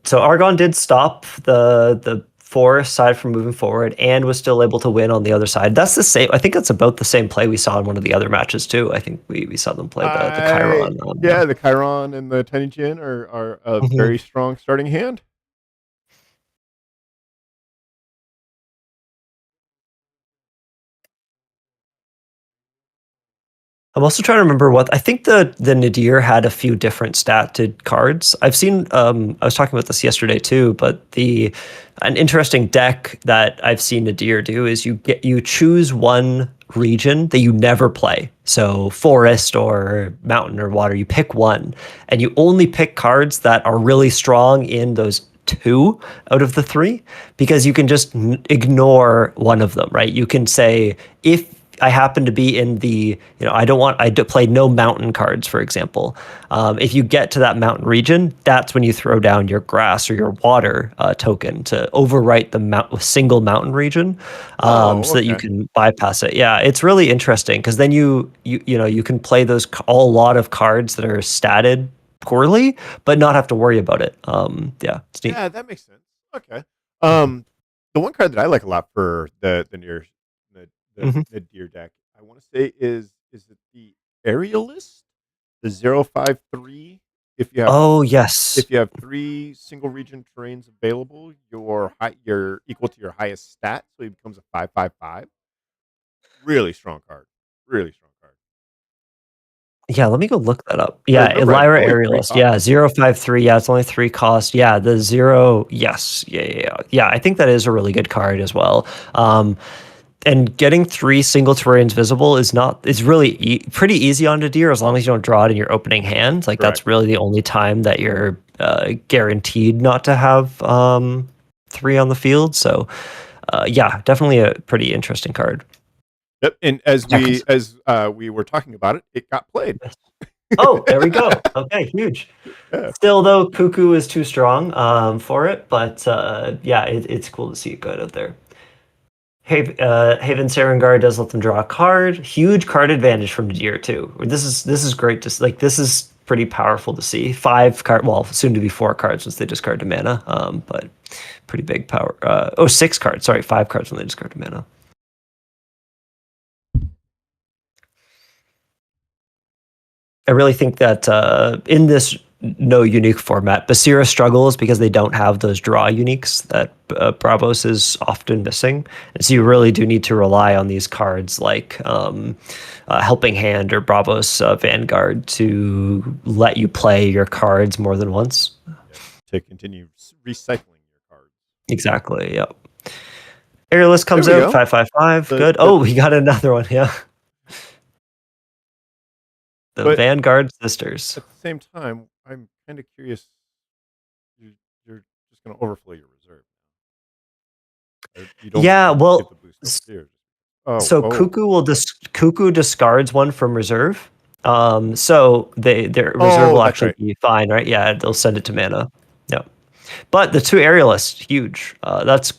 so Argon did stop the forest side from moving forward and was still able to win on the other side. That's the same. I think that's about the same play we saw in one of the other matches too. I think we saw them play the Chiron. Yeah, the Chiron and the Tiny Jin are a very strong starting hand. I'm also trying to remember what I think the Nadir had a few different statted cards. I've seen I was talking about this yesterday too, but an interesting deck that I've seen Nadir do is you choose one region that you never play. So forest or mountain or water, you pick one and you only pick cards that are really strong in those two out of the three because you can just ignore one of them, right? You can say I happen to be in the, play no mountain cards, for example. If you get to that mountain region, that's when you throw down your grass or your water token to overwrite the single mountain region, Oh, so that you okay. can bypass it. Yeah, it's really interesting because then you can play a lot of cards that are statted poorly, but not have to worry about it. Yeah, it's neat. Yeah, that makes sense. Okay. Um, the one card that I like a lot for the Mhm. the deer deck, I want to say is it the aerialist, the 053. If you have Oh yes. if you have three single region terrains available, you're equal to your highest stat, so he becomes a 5/5/5. Really strong card. Really strong card. Yeah, let me go look that up. I Yeah, remember it's Elira only three Aerialist. cost. Yeah, 053. Yeah, it's only 3 cost. Yeah, the 0. Yes. Yeah, yeah, yeah. Yeah, I think that is a really good card as well. And getting 3 single terrains visible is really pretty easy on the deer as long as you don't draw it in your opening hand. Like Correct. that's really the only time that you're guaranteed not to have 3 on the field. So, yeah, definitely a pretty interesting card. Yep. And as Yeah, we were talking about it, it got played. oh, there we go. Okay, huge. Yeah. Still, though, Cuckoo is too strong for it, but yeah, it's cool to see it good out there. Haven Serengar does let them draw a card. Huge card advantage from the deer too. This is great. Just like this is pretty powerful to see. 5 soon to be 4 cards once they discard to mana. But pretty big power. 6 cards. Sorry, 5 cards when they discard to mana. I really think that in this no unique format, Basira struggles because they don't have those draw uniques that Bravos is often missing. And so you really do need to rely on these cards like Helping Hand or Bravos Vanguard to let you play your cards more than once. Yeah. To continue recycling your cards. Exactly. Yep. Airless There comes we out go. 5/5/5. The, Good. the, Oh, we got another one. Yeah. The but Vanguard Sisters. at the same time, I'm kind of curious. You're just going to overflow your reserve. You don't Yeah. give the Well, boost over here. Oh, so oh, Cuckoo discards one from reserve. So their reserve oh, will that's actually right. be fine, right? Yeah, they'll send it to mana. Yeah. But the 2 aerialists, huge. That's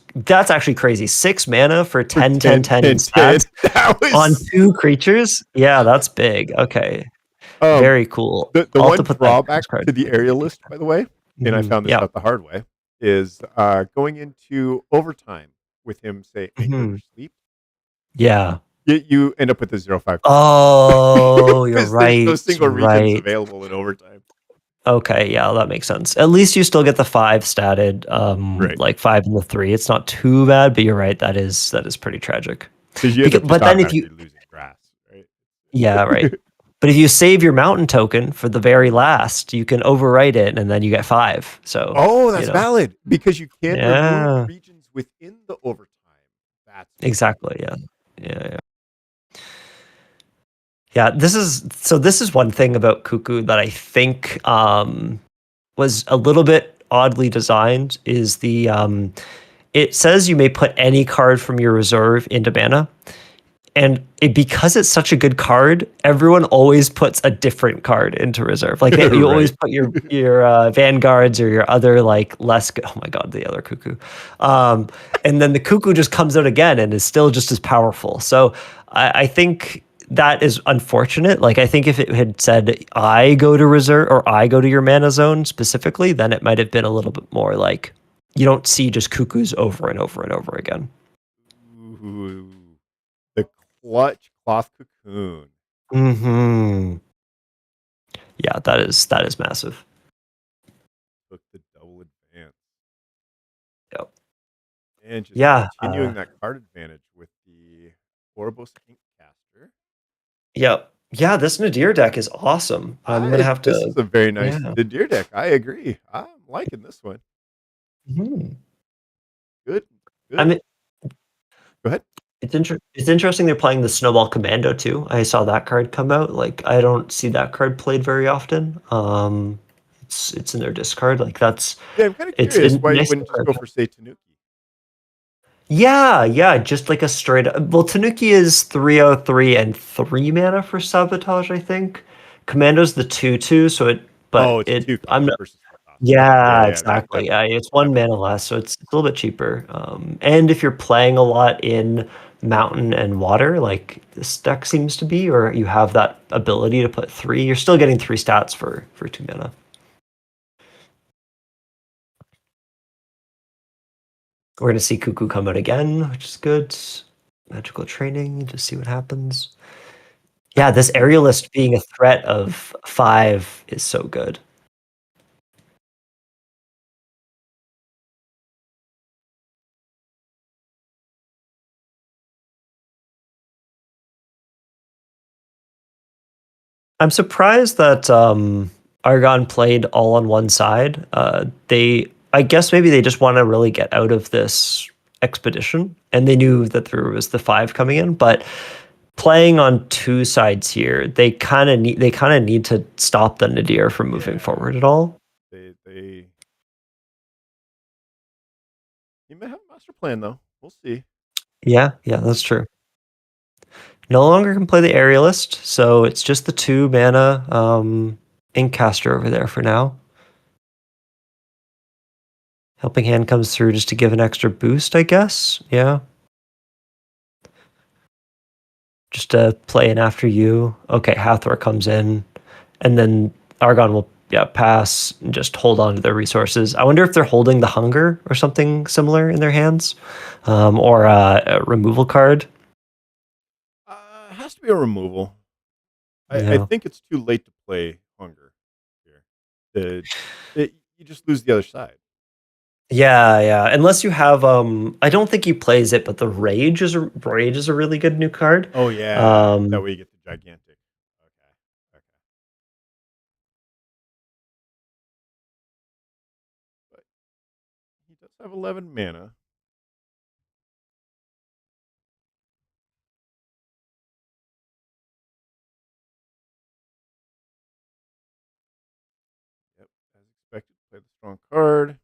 actually crazy. 6 mana for For 10, 10, 10, 10 in 10, 10. stats That on was 2 creatures. Yeah, that's big. Okay. um Very cool. the I'll have to one put that drawback curse card. to the area list, by the way, and I found this Yeah. out the hard way, is going into overtime with him, say, anchored or Mhm. sleep. Yeah. You end up with a 0/5/5 Oh, you're because there's no right. single regions Right. available in overtime. Okay, yeah, that makes sense. At least you still get the 5 statted, Right. like 5 and the 3. It's not too bad, but you're right. That is pretty tragic. Because you end up just But then if you, automatically losing grass, right? yeah, right. But if you save your mountain token for the very last, you can overwrite it, and then you get 5. So Oh, you that's know, valid because you can remove yeah, regions within the overtime. That's exactly, yeah, yeah, yeah. Yeah, this is one thing about Cuckoo that I think was a little bit oddly designed is it says you may put any card from your reserve into mana. And because it's such a good card, everyone always puts a different card into reserve. Like you always right. put your vanguards or your other like less good. Oh my god, the other cuckoo, and then the cuckoo just comes out again and is still just as powerful. So I think that is unfortunate. Like I think if it had said I go to reserve or I go to your mana zone specifically, then it might have been a little bit more like you don't see just cuckoos over and over and over again. Ooh, the clutch cloth cocoon. Hmm. Yeah, that is massive. Took the double advance. Yep. And just Yeah. continuing that card advantage with the Orbos Inkcaster. Yep. Yeah, this Nadir deck is awesome. I'm gonna have This to. is a very nice Yeah. the deer deck. I agree. I'm liking this one. Mhm. Good. I Good. mean, Go ahead. it's interesting they're playing the Snowball Commando too. I saw that card come out. Like I don't see that card played very often. It's in their discard. Like that's Yeah, I'm kind of it's a curious why you nice wouldn't just card. go for say Tanuki. Yeah, just like a straight up. Well, Tanuki is 303 and 3 mana for Sabotage, I think. Commando's the 2/2, so Oh, but it's two cost I'm not, versus one cost. Yeah, yeah, yeah, exactly. Yeah, it's that one makes mana less, so it's a little bit cheaper. And if you're playing a lot in Mountain and Water, like this deck seems to be, or you have that ability to put 3, you're still getting 3 stats for 2 mana. We're gonna see Cuckoo come out again, which is good. Magical training, just see what happens. Yeah, this aerialist being a threat of 5 is so good. I'm surprised that Argon played all on one side. I guess maybe they just want to really get out of this expedition, and they knew that there was the 5 coming in. But playing on two sides here, they kind of need to stop the Nadir from moving yeah. forward at all. They you may have a master plan though. We'll see. Yeah, that's true. No longer can play the aerialist, so it's just the 2 mana Inkcaster over there for now. Helping Hand comes through just to give an extra boost, I guess. Yeah. Just to play in after you. Okay, Hathor comes in, and then Argon will pass and just hold on to their resources. I wonder if they're holding the Hunger or something similar in their hands, or a removal card. It has to be a removal. I Yeah. think it's too late to play Hunger here. You just lose the other side. Yeah. Unless you have I don't think he plays it, but the Rage is a really good new card. Oh yeah, that Um way you get the gigantic. Okay. But he does have 11 mana. Yep, as expected, play the strong card.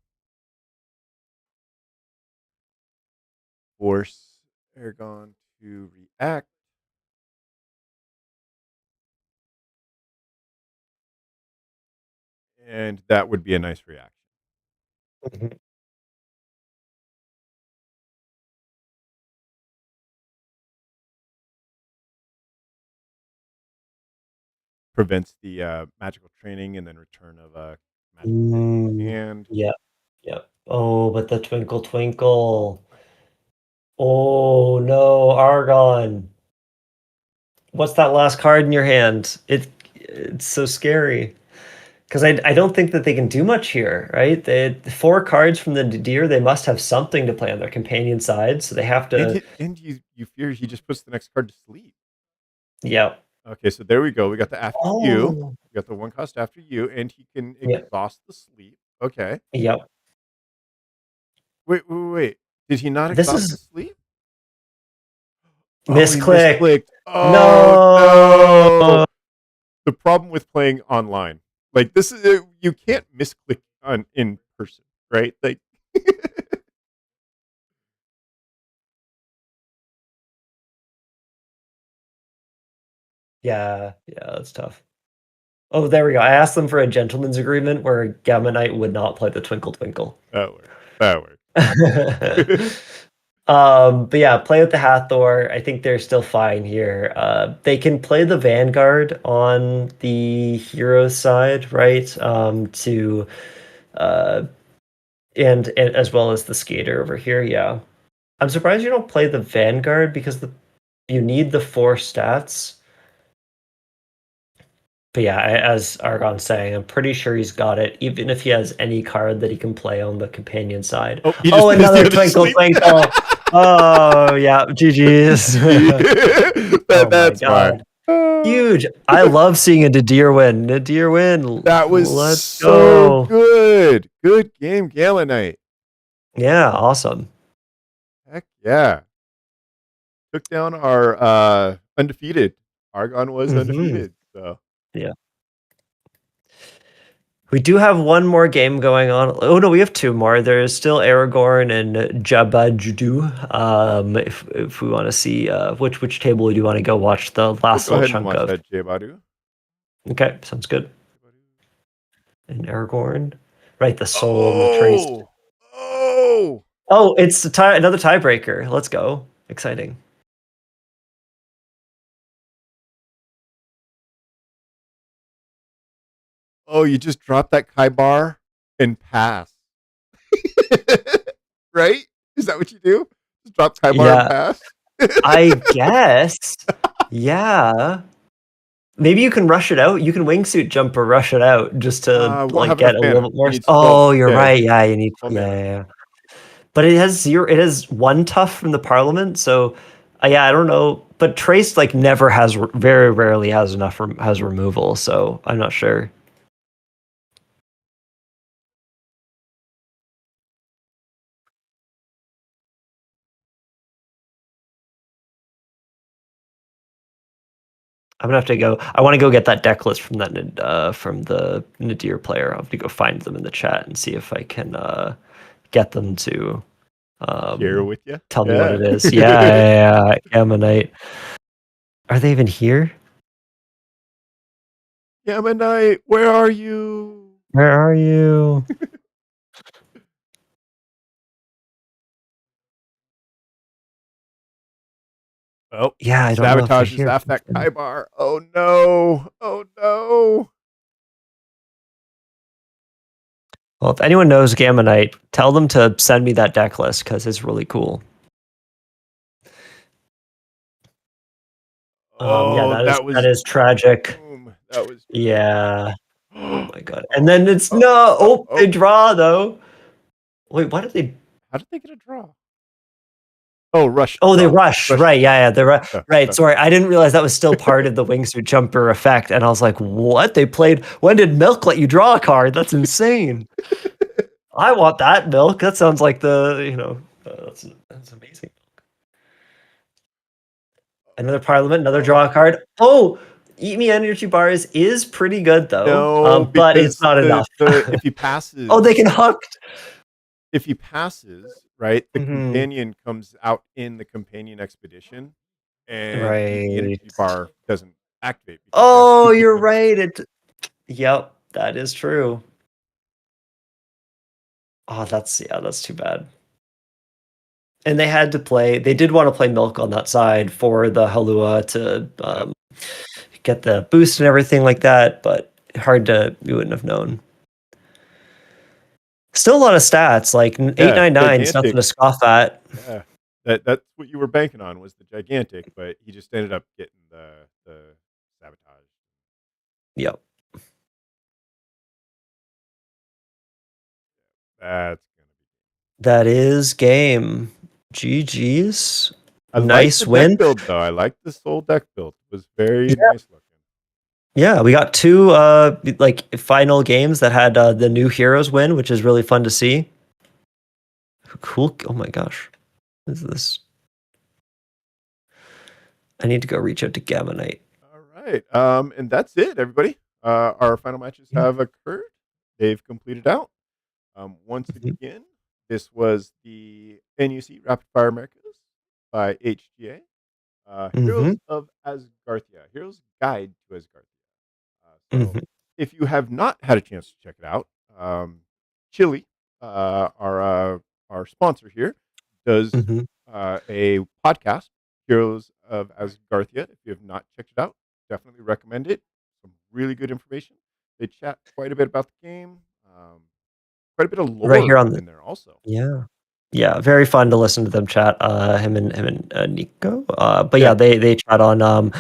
Force Aragon to react. And that would be a nice reaction. mhm. Prevents the magical training and then return of magic Mm, hand. yeah. Oh, but the Twinkle Twinkle. Oh no, Argon. What's that last card in your hand? It's so scary. Because I don't think that they can do much here, right? The 4 cards from the Deer, they must have something to play on their companion side, so they have to. And you fear he just puts the next card to sleep. Yeah. Okay, so there we go. We got the after you. Oh. We got the one cost after you, and he can Yeah. exhaust the sleep. Okay. Yep. Wait. Did he not This exhaust the is sleep? Oh, he misclick. misclicked. Oh No. no! The problem with playing online, like this is you can't misclick on in person, right? Like, Yeah, that's tough. Oh, there we go. I asked them for a gentleman's agreement where Gamma Knight would not play the Twinkle Twinkle. that works. That works. But yeah, play with the Hathor. I think they're still fine here. They can play the Vanguard on the hero side, right? Uh, and as well as the Skater over here. Yeah, I'm surprised you don't play the Vanguard because you need the 4 stats. But yeah, as Argon's saying, I'm pretty sure he's got it, even if he has any card that he can play on the companion side. Oh, he just Oh, put his another deer to Twinkle sleep. Twinkle. Oh, yeah, GG's. Oh my That's fine. God. Huge. I love seeing a Nadir win. Nadir win. That was Let's so go. good. Good game, Gala Knight. Yeah, awesome. Heck yeah. Took down our undefeated. Argon was Hmm. undefeated. So Yeah. We do have one more game going on. Oh no, we have two more. There's still Aragorn and Jabba-Judu. If we want to see which table do you want to go watch the We'll last go little ahead and chunk watch of? that, Jabadu. Okay, sounds good. And Aragorn, right? The soul and the trace. Oh! Oh, it's another tiebreaker. Let's go! Exciting. Oh, you just drop that Kaibar and pass. Right? Is that what you do? Just drop Kaibar and Yeah, pass? I guess. Yeah. Maybe you can rush it out. You can wingsuit jump or rush it out just to We'll like have get enough a mana. little bit more. You need Oh, you're yeah, right. Yeah, you need. 12 Yeah, mana. yeah, yeah. But it has zero. It has one tough from the Parliament. So, yeah, I don't know. But Trace like never has. Very rarely has enough. Has removal. So I'm not sure. I'm gonna have to go. I want to go get that deck list from from the Nadir player. I'll have to go find them in the chat and see if I can get them to Share with you. tell me what Yeah. it is. Yeah, Ammonite. Are they even here? Yammanite, where are you? Where are you? Oh, Yeah, I don't know if they're sabotages here. after that Kaibar. Oh no. Oh no. Well, if anyone knows Gamma Knight, tell them to send me that deck list because it's really cool. Yeah, Oh, that that was is tragic. doom. That was Yeah. Oh doom. my god. And then it's no. Oh, they draw though. Wait, why did they? How did they get a draw? Oh, rush. Oh, they draw. rush. Right. Yeah. They're right. Yeah, Right. yeah. Sorry, I didn't realize that was still part of the wingsuit jumper effect, and I was like, "What? They played? When did Milk let you draw a card? That's insane." I want that Milk. That sounds like that's amazing. Another Parliament, another draw card. Oh, Eat Me Energy Bars is pretty good though. No, but it's not enough. if he passes. Oh, they can hook. If he passes, right, the Mhm. companion comes out in the companion expedition, and the Right. energy bar doesn't activate. because Oh, that's two you're people in- right. Yep, that is true. Oh, that's too bad. And they had to play. They did want to play Milk on that side for the Halua to get the boost and everything like that, but you wouldn't have known. Still a lot of stats, like 899 is nothing gigantic. to scoff at. Yeah, that's what you were banking on was the gigantic, but he just ended up getting the sabotage. Yep. That's gonna be. That is game. GG's. I Nice like the win. deck build though. I like this whole deck build. It was very nice looking. Yeah, we got two final games that had the new heroes win, which is really fun to see. Cool. Oh my gosh. What is this? I need to go reach out to Gamma Knight. All right. And that's it, everybody. Our final matches have occurred. They've completed out. Once again, this was the NUC Rapid-Fire Americas by HGA. Heroes of Asgarthia. Heroes Guide to Asgarthia. So if you have not had a chance to check it out, Chili, our sponsor here, does a podcast, Heroes of Asgarthia. If you have not checked it out, definitely recommend it. Some really good information. They chat quite a bit about the game. Quite a bit of lore Right here on in there also. Yeah, very fun to listen to them chat. Him and Nico. But yeah, they chat on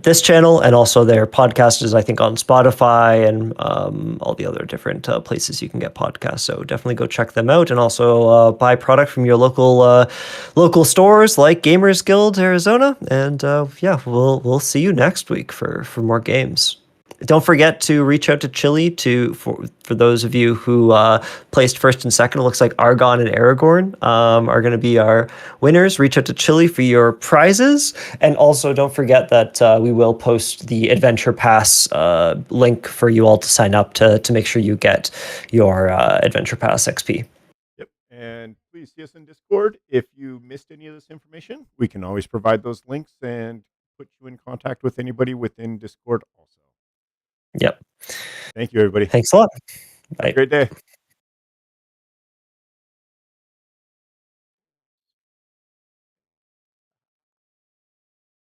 this channel, and also their podcast is I think on Spotify and all the other different places you can get podcasts. So definitely go check them out, and also buy product from your local stores like Gamers Guild Arizona. And we'll see you next week for more games. don't forget to reach out to Chili for those of you who placed first and second. It looks like Argon and Aragorn are going to be our winners. Reach out to Chili for your prizes, and also don't forget that we will post the Adventure Pass link for you all to sign up to make sure you get your Adventure Pass XP. Yep. And please see us in Discord. If you missed any of this information, we can always provide those links and put you in contact with anybody within Discord also. Yep. Thank you, everybody. Thanks a lot. Have Bye. a great day.